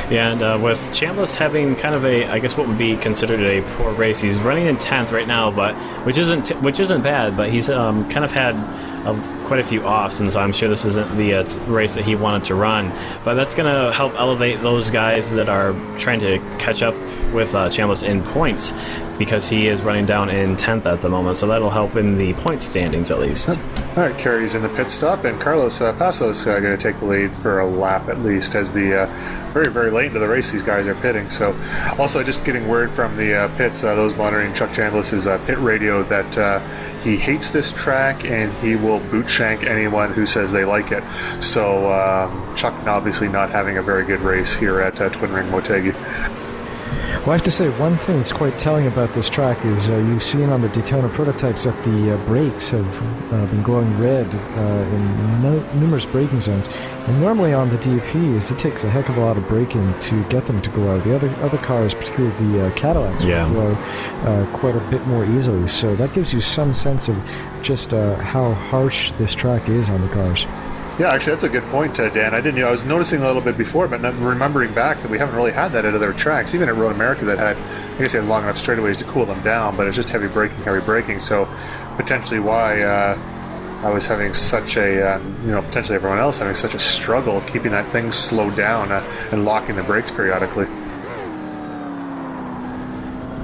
Yeah, and with Chambliss having kind of I guess what would be considered a poor race, he's running in 10th right now, but which isn't bad. But he's kind of had quite a few offs, and so I'm sure this isn't the race that he wanted to run. But that's going to help elevate those guys that are trying to catch up with Chambliss in points, because he is running down in 10th at the moment, so that'll help in the point standings at least. All right, Kerry's in the pit stop, and Carlos Passos going to take the lead for a lap at least, as the very, very late into the race these guys are pitting. So also just getting word from the pits, those monitoring Chuck Chambliss's pit radio, that he hates this track and he will boot shank anyone who says they like it. So Chuck obviously not having a very good race here at Twin Ring Motegi. Well, I have to say, one thing that's quite telling about this track is you've seen on the Daytona prototypes that the brakes have been glowing red in numerous braking zones. And normally on the DPs, it takes a heck of a lot of braking to get them to glow out. The other cars, particularly the Cadillacs, glow quite a bit more easily. So that gives you some sense of just how harsh this track is on the cars. Yeah, actually, that's a good point, Dan. I was noticing a little bit before, but not remembering back that we haven't really had that at other tracks, even at Road America, that had, I guess, they had long enough straightaways to cool them down, but it's just heavy braking. So potentially why I was having such a, potentially everyone else having such a struggle keeping that thing slowed down and locking the brakes periodically.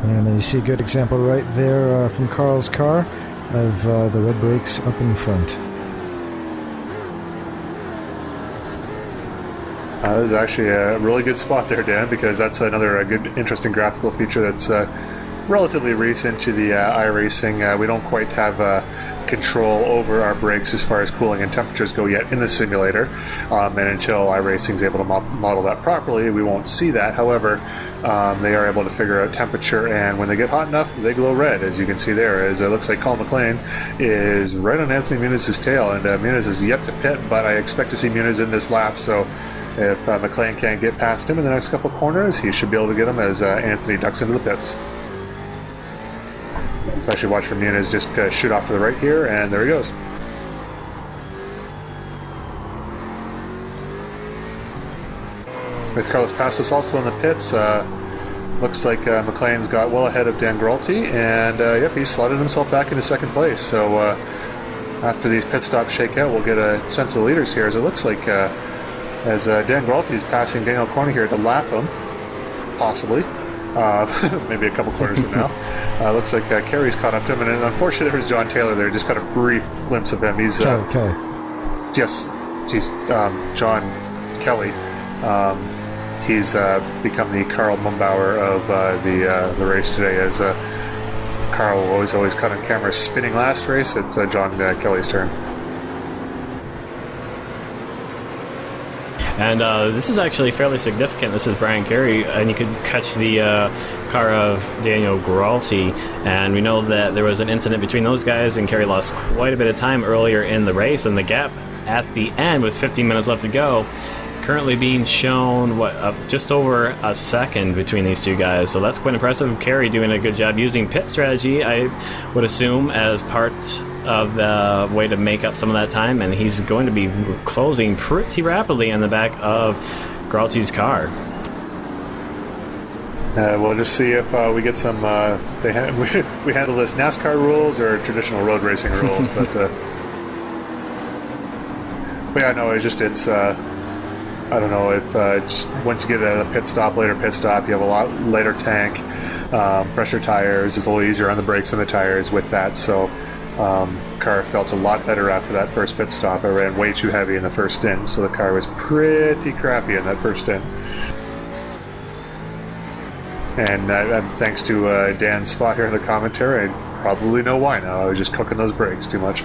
And then you see a good example right there from Carl's car of the red brakes up in front. This is actually a really good spot there, Dan, because that's another good, interesting graphical feature that's relatively recent to the iRacing. We don't quite have control over our brakes as far as cooling and temperatures go yet in the simulator, and until iRacing is able to model that properly, we won't see that. However, they are able to figure out temperature, and when they get hot enough, they glow red, as you can see there. As it looks like Colin McLean is right on Anthony Muniz's tail, and Muniz is yet to pit, but I expect to see Muniz in this lap, so if McLean can't get past him in the next couple of corners, he should be able to get him as Anthony ducks into the pits. So actually watch for Muniz just shoot off to the right here, and there he goes. With Carlos Passos also in the pits, looks like McLean's got well ahead of Dan Gralti, and yep, he slotted himself back into second place. So after these pit stops shake out, we'll get a sense of the leaders here, as it looks like as Dan Gralti is passing Daniel Corney here to lap him, possibly, maybe a couple corners from now. Looks like Kerry's caught up to him, and unfortunately there was John Taylor there. Just got a brief glimpse of him. He's yes, geez, John Kelly. He's become the Carl Mumbauer of the race today, as Carl was always caught on camera spinning last race. It's John Kelly's turn. And this is actually fairly significant. This is Brian Carey, and you could catch the car of Daniel Gralti, and we know that there was an incident between those guys, and Carey lost quite a bit of time earlier in the race, and the gap at the end with 15 minutes left to go currently being shown just over a second between these two guys, so that's quite impressive. Carey doing a good job using pit strategy, I would assume, as part of the way to make up some of that time, and he's going to be closing pretty rapidly in the back of Gralti's car. We'll just see if we get some we handle this NASCAR rules or traditional road racing rules, but yeah, no, it's I don't know if just once you get a later pit stop, you have a lot lighter tank, fresher tires. It's a little easier on the brakes and the tires with that. So car felt a lot better after that first pit stop. I ran way too heavy in the first stint, so the car was pretty crappy in that first stint. And thanks to Dan's spot here in the commentary, I probably know why now. I was just cooking those brakes too much.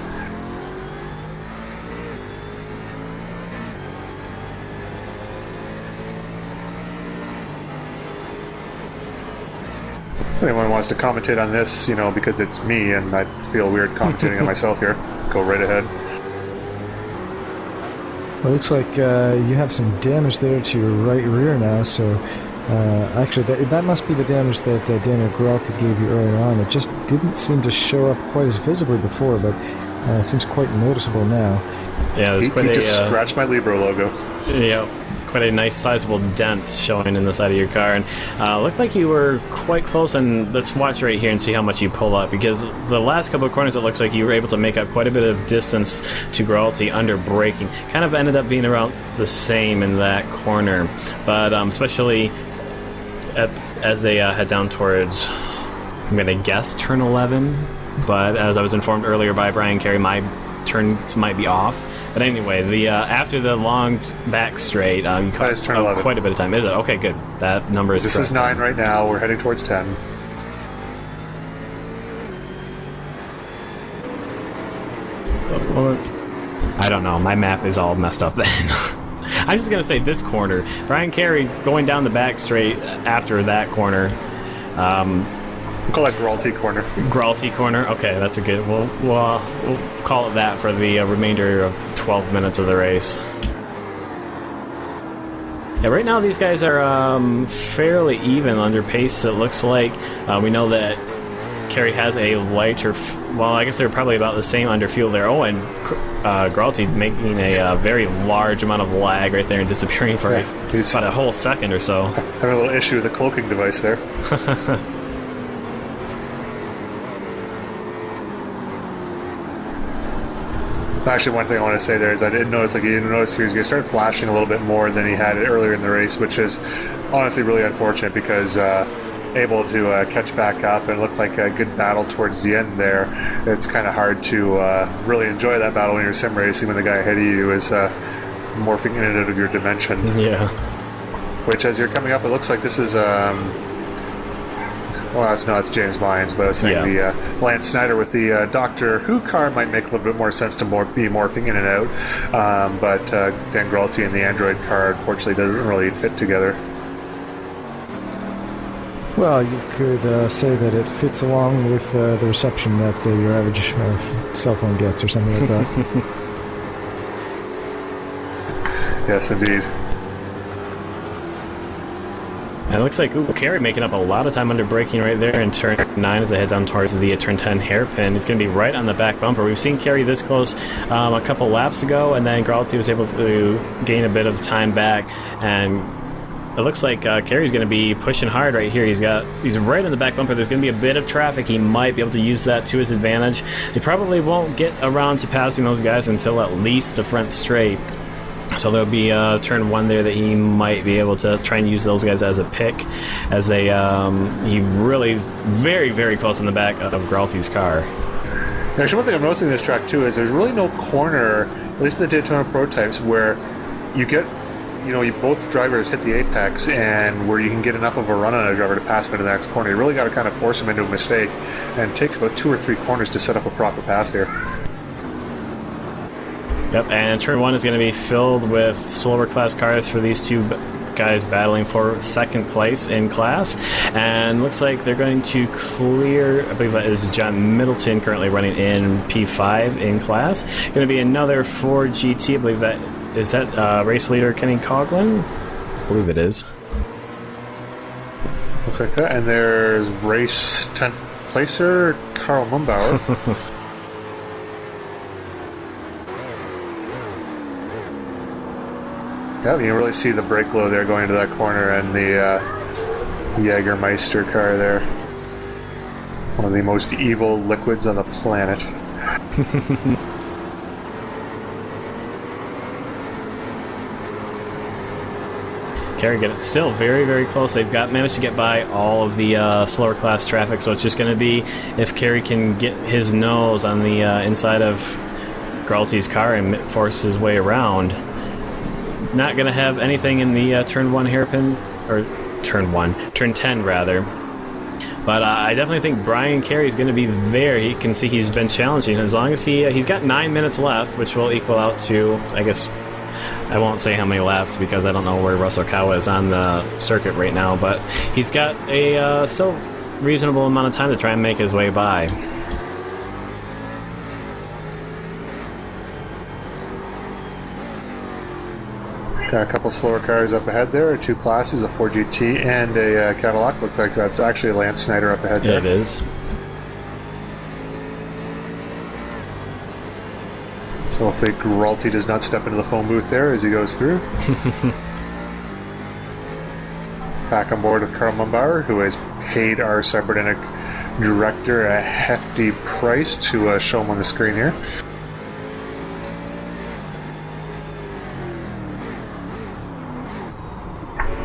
If anyone wants to commentate on this, because it's me and I feel weird commentating on myself here, go right ahead. Well, it looks like you have some damage there to your right rear now, so actually that must be the damage that Daniel Gralti gave you earlier on. It just didn't seem to show up quite as visibly before, but seems quite noticeable now. Yeah, he just scratched my Libro logo. Yeah, quite a nice sizable dent showing in the side of your car, and looked like you were quite close. And let's watch right here and see how much you pull up, because the last couple of corners it looks like you were able to make up quite a bit of distance to Gralty under braking. Kind of ended up being around the same in that corner, but especially as they head down towards, I'm going to guess, turn 11, but as I was informed earlier by Brian Carey, my turns might be off. But anyway, the after the long back straight, you cut quite a bit of time. Is it? Okay, good. That number is This correct. is 9 right now. We're heading towards 10. I don't know. My map is all messed up then. I'm just going to say this corner. Brian Carey going down the back straight after that corner. We'll call that Gralty corner. Gralty corner. Okay, that's a good. We'll call it that for the remainder of 12 minutes of the race. Yeah, right now these guys are fairly even under pace. It looks like we know that Carey has a lighter. Well, I guess they're probably about the same under fuel there. Oh, and Gralty making a very large amount of lag right there and disappearing for about a whole second or so. Having a little issue with the cloaking device there. Actually, one thing I want to say there is I didn't notice, he was going to start flashing a little bit more than he had earlier in the race, which is honestly really unfortunate because able to catch back up and look like a good battle towards the end there. It's kind of hard to really enjoy that battle when you're sim racing when the guy ahead of you is morphing in and out of your dimension. Yeah. Which, as you're coming up, it looks like this is it's James Vines, but I was saying the Lance Snyder with the Doctor Who car might make a little bit more sense to be morphing in and out, but Dan Gralty and the Android car unfortunately doesn't really fit together. Well, you could say that it fits along with the reception that your average cell phone gets or something like that. Yes, indeed. And it looks like Carey making up a lot of time under braking right there in turn 9 as they head down towards the turn 10 hairpin. He's going to be right on the back bumper. We've seen Carey this close a couple laps ago, and then Gralty was able to gain a bit of time back, and it looks like Carey's going to be pushing hard right here. He's right on the back bumper. There's going to be a bit of traffic. He might be able to use that to his advantage. He probably won't get around to passing those guys until at least the front straight. So there'll be turn 1 there that he might be able to try and use those guys as a pick, as he really is very, very close in the back of Gralty's car. Actually, one thing I'm noticing in this track too is there's really no corner, at least in the Daytona prototypes, where you get, you both drivers hit the apex and where you can get enough of a run on a driver to pass him into the next corner. You really got to kind of force him into a mistake, and it takes about 2 or 3 corners to set up a proper path here. Yep, and turn 1 is going to be filled with slower class cars for these two guys battling for second place in class. And looks like they're going to clear, I believe that is John Middleton currently running in P5 in class. Going to be another Ford GT, I believe is that race leader Kenny Coughlin? I believe it is. Looks like that. And there's race 10th placer Carl Mumbauer. Yeah, you can really see the brake glow there going into that corner, and the Jägermeister car there. One of the most evil liquids on the planet. Carey getting still very, very close. They've managed to get by all of the slower class traffic, so it's just going to be if Carey can get his nose on the inside of Gralty's car and force his way around. Not going to have anything in the turn 1 hairpin, or turn 10 rather. But I definitely think Brian Carey is going to be there. You can see he's been challenging. As long as he's got 9 minutes left, which will equal out to, I guess, I won't say how many laps because I don't know where Russell Kawa is on the circuit right now. But he's got a still reasonable amount of time to try and make his way by. Got a couple slower cars up ahead there, 2 classes, a Ford GT and a Cadillac. Looks like that's actually Lance Snyder up ahead there. Yeah, it is. So hopefully Gralty does not step into the phone booth there as he goes through. Back on board with Karl Mumbauer, who has paid our cybernetic director a hefty price to show him on the screen here.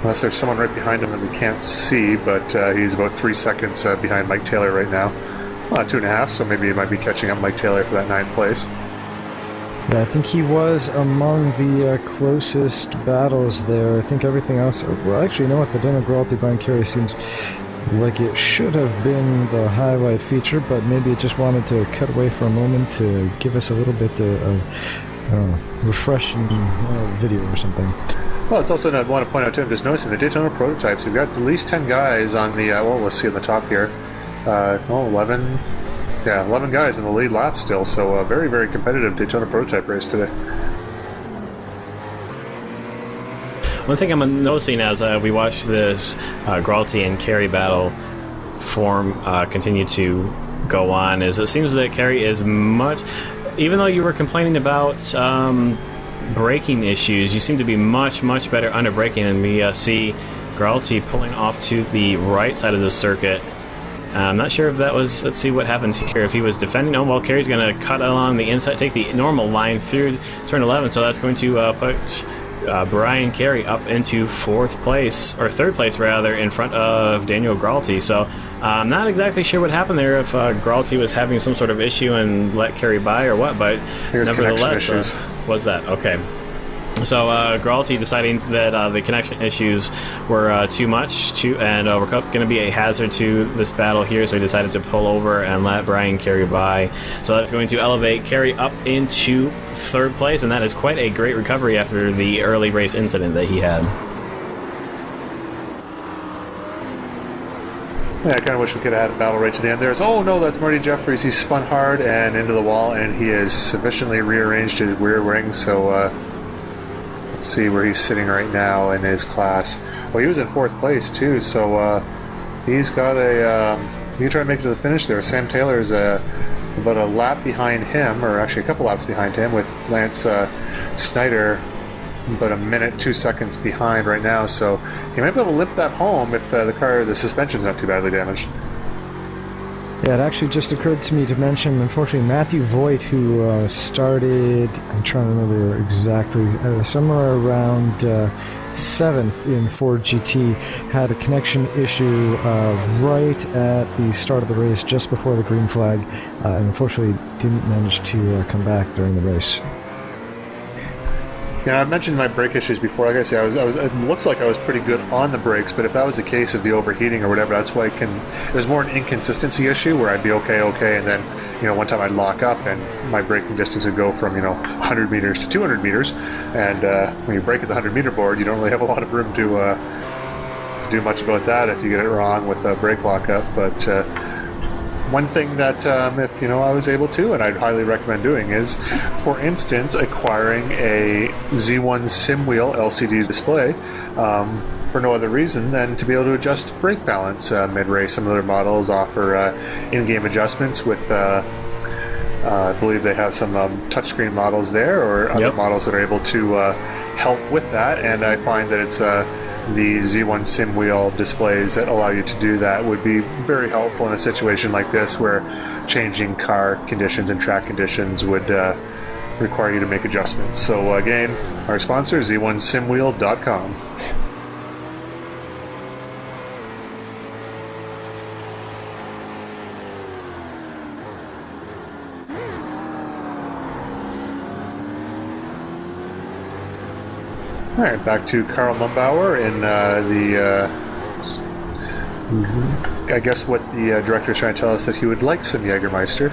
Unless there's someone right behind him that we can't see, but he's about 3 seconds behind Mike Taylor right now. 2.5, so maybe he might be catching up Mike Taylor for that 9th place. Yeah, I think he was among the closest battles there. I think everything else... Well, actually, you know what? The Daniel Giralty Brian Carey seems like it should have been the highlight feature, but maybe it just wanted to cut away for a moment to give us a little bit of refreshing video or something. Well, it's also, I want to point out too, I'm just noticing the Daytona prototypes, we've got at least 10 guys on the, well, let's see on the top here. 11 guys in the lead lap still, so a very, very competitive Daytona prototype race today. One thing I'm noticing as we watch this Giralty and Carey battle continue to go on is it seems that Carey is much... Even though you were complaining about braking issues, you seem to be much, much better under braking, and we see Giralty pulling off to the right side of the circuit. I'm not sure if that was... Let's see what happens here. If he was defending... Oh, well, Carey's going to cut along the inside, take the normal line through turn 11, so that's going to put Brian Carey up into 4th place, or 3rd place, rather, in front of Daniel Giralty. So I'm not exactly sure what happened there, if Giralty was having some sort of issue and let Carey by or what, but nevertheless... was that? Okay. So Giralty deciding that the connection issues were too much, and were going to be a hazard to this battle here, so he decided to pull over and let Brian Carey by. So that's going to elevate Carey up into 3rd place, and that is quite a great recovery after the early race incident that he had. Yeah, I kind of wish we could have had a battle right to the end there. Oh no, that's Marty Jeffries. He spun hard and into the wall, and he has sufficiently rearranged his rear wing, so let's see where he's sitting right now in his class. Well, he was in 4th place too, so he's got a... he can try to make it to the finish there. Sam Taylor is about a lap behind him, or actually a couple laps behind him, with Lance Snyder about a minute, 2 seconds behind right now, so he might be able to limp that home if the suspension's not too badly damaged. Yeah, it actually just occurred to me to mention, unfortunately, Matthew Voigt, who started, I'm trying to remember exactly, somewhere around 7th in Ford GT, had a connection issue right at the start of the race, just before the green flag, and unfortunately didn't manage to come back during the race. Yeah, I mentioned my brake issues before. Like I say, it looks like I was pretty good on the brakes, but if that was the case of the overheating or whatever, that's why it was more an inconsistency issue where I'd be okay, and then, one time I'd lock up and my braking distance would go from, 100 meters to 200 meters, and when you brake at the 100 meter board, you don't really have a lot of room to do much about that if you get it wrong with a brake lockup, but... One thing that, if I was able to, and I'd highly recommend doing, is, for instance, acquiring a Z1 SimWheel LCD display for no other reason than to be able to adjust brake balance mid-race. Some other models offer in-game adjustments with, I believe they have some touchscreen models there, or other models that are able to help with that, and I find that it's... the Z1 SimWheel displays that allow you to do that would be very helpful in a situation like this where changing car conditions and track conditions would require you to make adjustments. So again, our sponsor, Z1SimWheel.com. All right, back to Karl Mumbauer in I guess what the director is trying to tell us that he would like some Jägermeister.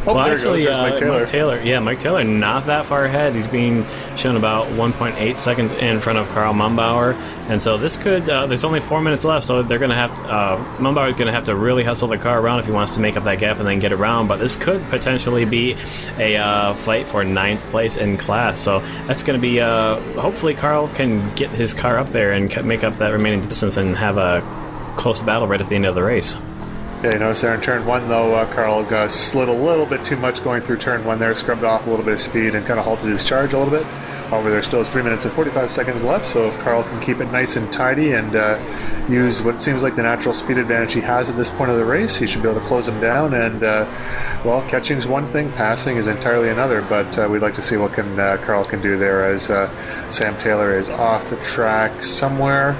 Well, actually, Mike Taylor, not that far ahead. He's being shown about 1.8 seconds in front of Karl Mumbauer, and so this could. There's only 4 minutes left, so they're going to have to. Mumbauer's going to have to really hustle the car around if he wants to make up that gap and then get around. But this could potentially be a fight for 9th place in class. So that's going to be. Hopefully, Karl can get his car up there and make up that remaining distance and have a close battle right at the end of the race. Yeah, you notice there in turn 1, though, Karl slid a little bit too much going through turn 1 there, scrubbed off a little bit of speed and kind of halted his charge a little bit. However, there still is 3 minutes and 45 seconds left, so if Carl can keep it nice and tidy and use what seems like the natural speed advantage he has at this point of the race, he should be able to close him down. And, well, catching's one thing, passing is entirely another, but we'd like to see what Carl can do there as Sam Taylor is off the track somewhere.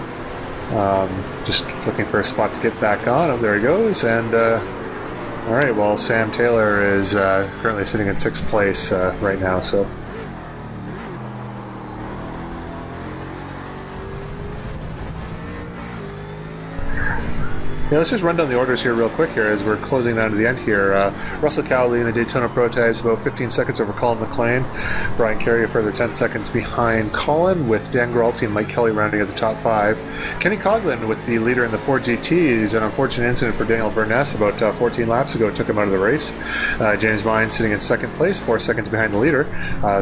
Just looking for a spot to get back on. Oh, there he goes. And, all right, well, Sam Taylor is currently sitting in 6th place right now, so... Yeah, let's just run down the orders here real quick here as we're closing down to the end here. Russell Cowley in the Daytona Prototypes, about 15 seconds over Colin McLean. Brian Carey a further 10 seconds behind Colin, with Dan Gralti and Mike Kelly rounding at the top 5. Kenny Coughlin with the leader in the Ford GTs. An unfortunate incident for Daniel Burness about 14 laps ago took him out of the race. James Vines sitting in 2nd place, 4 seconds behind the leader.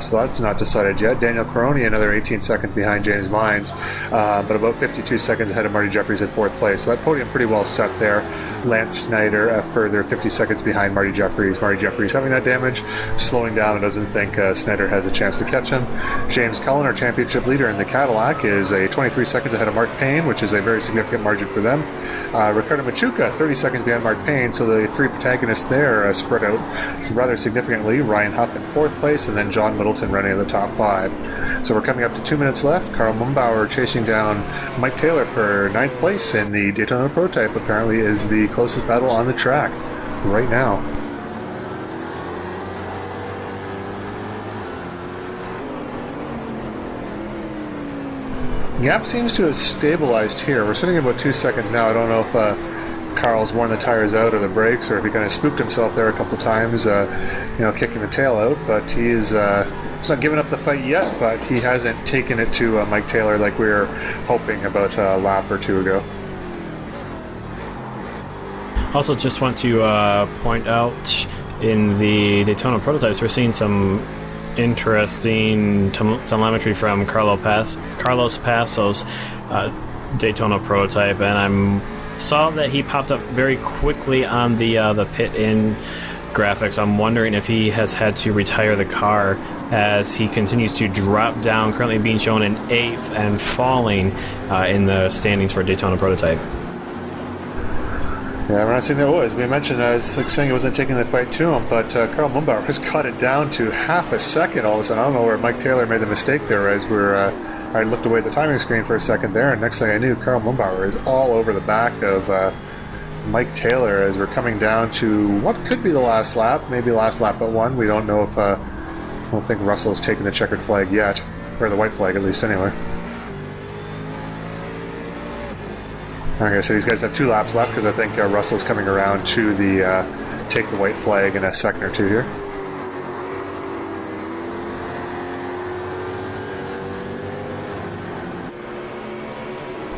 So that's not decided yet. Daniel Caroni another 18 seconds behind James Vines, but about 52 seconds ahead of Marty Jeffries at 4th place. So that podium pretty well set there. Lance Snyder a further 50 seconds behind Marty Jeffries. Marty Jeffries having that damage, slowing down and doesn't think Snyder has a chance to catch him. James Cullen, our championship leader in the Cadillac, is a 23 seconds ahead of Mark Payne, which is a very significant margin for them. Ricardo Machuca 30 seconds behind Mark Payne, so the 3 protagonists there spread out rather significantly. Ryan Huff in 4th place, and then John Middleton running in the top 5. So we're coming up to 2 minutes left. Carl Mumbauer chasing down Mike Taylor for 9th place in the Daytona Prototype. Apparently is the closest battle on the track right now. Gap seems to have stabilized here. We're sitting at about 2 seconds now. I don't know if Carl's worn the tires out or the brakes, or if he kind of spooked himself there a couple times, kicking the tail out. But he's not giving up the fight yet, but he hasn't taken it to Mike Taylor like we were hoping about a lap or 2 ago. Also, just want to point out in the Daytona Prototypes, we're seeing some interesting telemetry from Carlos Passo's Daytona Prototype, and saw that he popped up very quickly on the pit-in graphics. I'm wondering if he has had to retire the car as he continues to drop down, currently being shown in 8th and falling in the standings for Daytona Prototype. Yeah, we're not seeing that. As we mentioned, I was saying he wasn't taking the fight to him, but Carl Mumbauer has cut it down to half a second all of a sudden. I don't know where Mike Taylor made the mistake there as I looked away at the timing screen for a second there, and next thing I knew, Carl Mumbauer is all over the back of Mike Taylor as we're coming down to what could be the last lap, maybe last lap but 1. We don't know if, I don't think Russell's taken the checkered flag yet, or the white flag at least anyway. Okay, so these guys have 2 laps left because I think Russell's coming around to the take the white flag in a second or 2 here.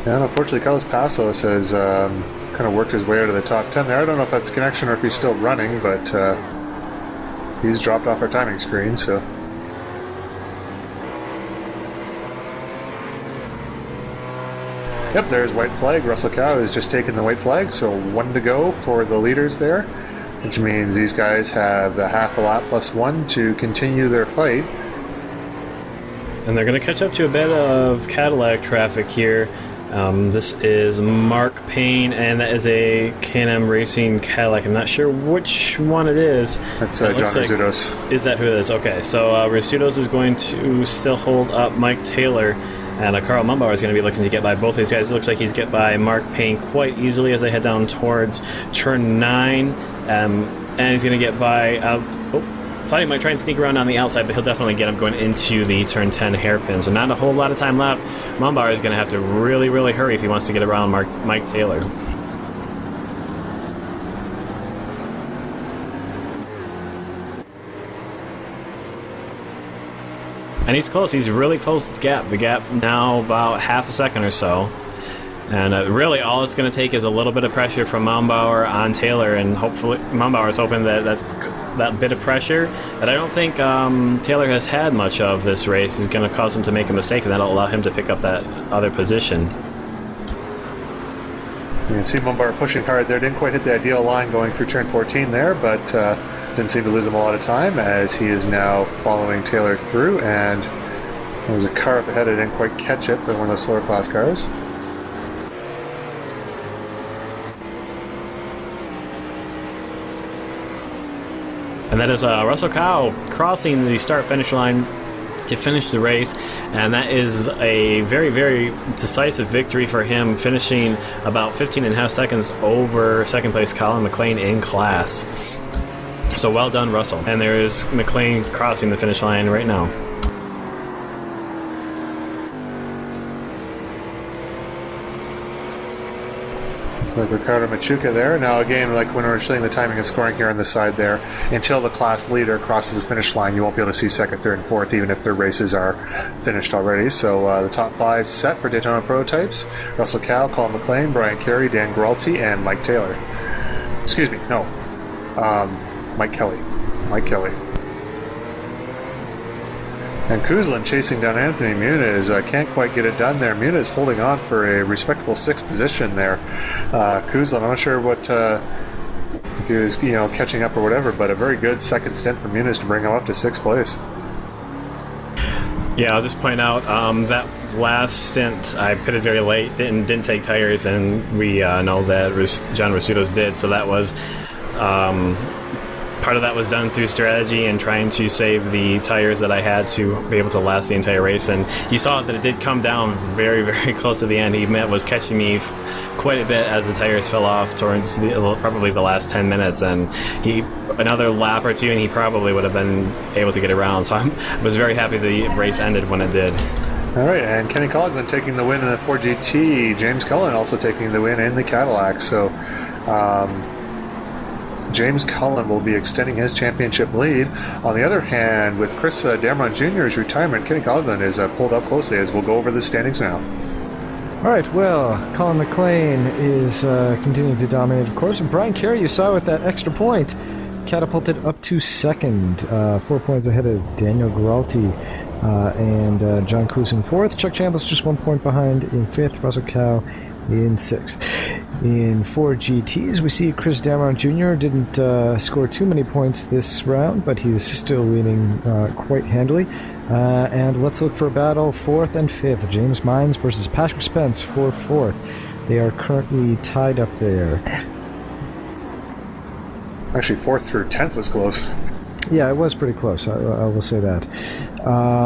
And unfortunately, Carlos Passos has kind of worked his way out of the top 10 there. I don't know if that's a connection or if he's still running, but he's dropped off our timing screen, so... Yep, there's white flag. Russell Cow has just taken the white flag, so 1 to go for the leaders there, which means these guys have the half a lap plus 1 to continue their fight. And they're going to catch up to a bit of Cadillac traffic here. This is Mark Payne, and that is a Can-Am Racing Cadillac. I'm not sure which one it is. That's John Rizzuto's. Is that who it is? Okay, so Rizzuto's is going to still hold up Mike Taylor. And Carl Mumbauer is going to be looking to get by both these guys. It looks like he's get by Mark Payne quite easily as they head down towards turn 9. And he's going to get by... thought he might try and sneak around on the outside, but he'll definitely get him going into the turn 10 hairpin. So not a whole lot of time left. Mumbauer is going to have to really, really hurry if he wants to get around Mike Taylor. And he's close. He's really close to the gap. The gap now about half a second or so. And really all it's going to take is a little bit of pressure from Mumbauer on Taylor, and hopefully Mumbauer is hoping that bit of pressure that I don't think Taylor has had much of this race is going to cause him to make a mistake, and that'll allow him to pick up that other position. You can see Mumbauer pushing hard there. Didn't quite hit the ideal line going through turn 14 there, but didn't seem to lose him a lot of time as he is now following Taylor through, and There's a car up ahead. I didn't quite catch it, but one of the slower class cars. And that is Russell Cow crossing the start-finish line to finish the race, and that is a very, very decisive victory for him, finishing about 15 and a half seconds over second place Colin McLean in class. So well done, Russell. And there is McLean crossing the finish line right now. Like Ricardo Machuca there. Now again, like when we're showing the timing and scoring here on the side there, until the class leader crosses the finish line, you won't be able to see second, third, and fourth, even if their races are finished already. So the top 5 set for Daytona Prototypes: Russell Cow, Colin McLean, Brian Carey, Dan Gralty, and Mike Taylor. Excuse me, no. Mike Kelly. And Kuzlin chasing down Anthony Muniz. Can't quite get it done there. Muniz holding on for a respectable 6th position there. Kuzlin, I'm not sure what if he was catching up or whatever, but a very good second stint for Muniz to bring him up to 6th place. Yeah, I'll just point out that last stint I pitted very late, didn't take tires, and we know that John Rasudos did, so that was part of that was done through strategy and trying to save the tires that I had to be able to last the entire race. And you saw that it did come down very, very close to the end. He was catching me quite a bit as the tires fell off towards probably the last 10 minutes, and another lap or two and he probably would have been able to get around. So I was very happy the race ended when it did. All right, and Kenny Coughlin taking the win in the Ford GT. James Cullen also taking the win in the Cadillac. So James Cullen will be extending his championship lead. On the other hand, with Chris Dameron Jr.'s retirement, Kenny Coughlin is pulled up closely, as we'll go over the standings now. All right, well, Colin McLean is continuing to dominate, of course. And Brian Carey, you saw with that extra point, catapulted up to second, 4 points ahead of Daniel Gralty and John Coos in fourth. Chuck Chambliss just 1 point behind in fifth. Russell Cow in sixth. In 4 GTs, we see Chris Dameron Jr. didn't score too many points this round, but he's still leading quite handily. And let's look for a battle, 4th and 5th. James Mines versus Patrick Spence for 4th. They are currently tied up there. Actually, 4th through 10th was close. Yeah, it was pretty close, I will say that.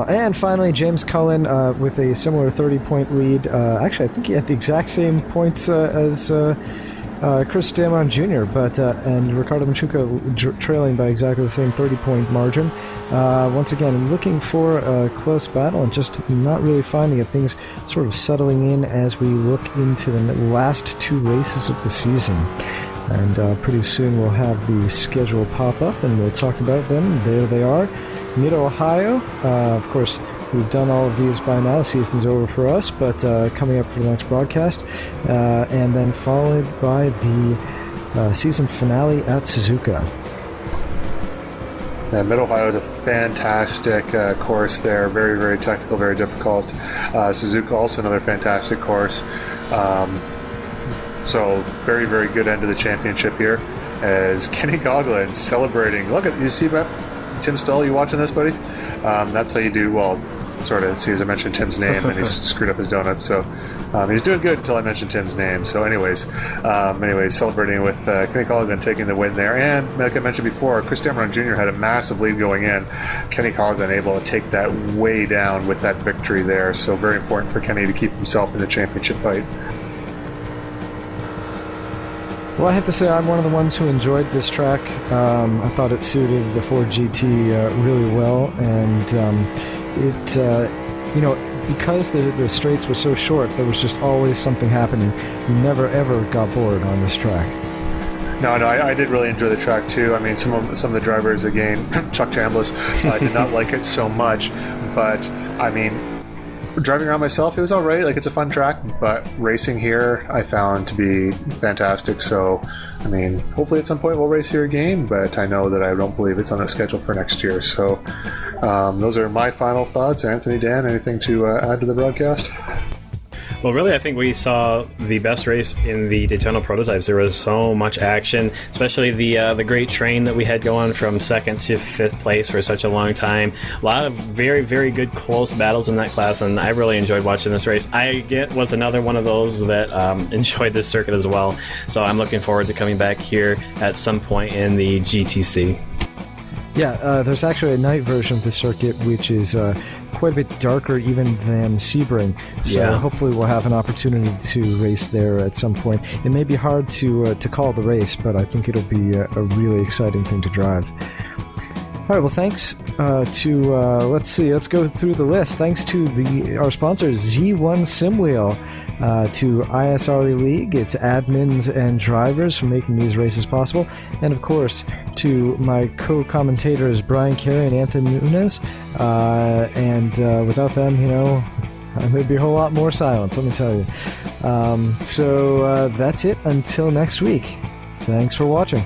And finally, James Cullen with a similar 30-point lead. Actually, I think he had the exact same points as Chris Dameron Jr., and Ricardo Machuca trailing by exactly the same 30-point margin. Once again, looking for a close battle and just not really finding it. Things sort of settling in as we look into the last 2 races of the season. And pretty soon we'll have the schedule pop up and we'll talk about them. There they are. Mid-Ohio. Of course, we've done all of these by now. The season's over for us, but coming up for the next broadcast. And then followed by the season finale at Suzuka. Yeah, Mid-Ohio is a fantastic course there. Very, very technical, very difficult. Suzuka also another fantastic course. So very, very good end to the championship here as Kenny Coughlin celebrating. Look at you see that Tim Stoll. You watching this, buddy? That's how you do well. Sort of. See, as I mentioned Tim's name, and he's screwed up his donuts. So he's doing good until I mentioned Tim's name. So, anyways, celebrating with Kenny Coughlin taking the win there, and like I mentioned before, Chris Dameron Jr. had a massive lead going in. Kenny Coughlin able to take that way down with that victory there. So, very important for Kenny to keep himself in the championship fight. Well, I have to say I'm one of the ones who enjoyed this track. I thought it suited the Ford GT really well, and because the straights were so short, there was just always something happening. You never ever got bored on this track. No, I did really enjoy the track too. I mean, some of the drivers, again, Chuck Chambliss, did not like it so much, but I mean, driving around myself, it was all right. Like, it's a fun track, but racing here I found to be fantastic. So, I mean, hopefully at some point we'll race here again, but I know that I don't believe it's on the schedule for next year. So, those are my final thoughts. Anthony, Dan, anything to add to the broadcast? Well, really, I think we saw the best race in the Daytona prototypes. There was so much action, especially the great train that we had going from second to fifth place for such a long time. A lot of very, very good close battles in that class, and I really enjoyed watching this race. I was another one of those that enjoyed this circuit as well, so I'm looking forward to coming back here at some point in the GTC. Yeah, there's actually a night version of the circuit which is quite a bit darker even than Sebring, so hopefully we'll have an opportunity to race there at some point. It may be hard to call the race, but I think it'll be a really exciting thing to drive. All right, well, thanks let's go through the list. Thanks to our sponsor, Z1 Simwheel, to ISRA League, its admins and drivers for making these races possible, and of course to my co-commentators Brian Carey and Anthony Nunes, and without them, there'd be a whole lot more silence, let me tell you. So that's it until next week. Thanks for watching.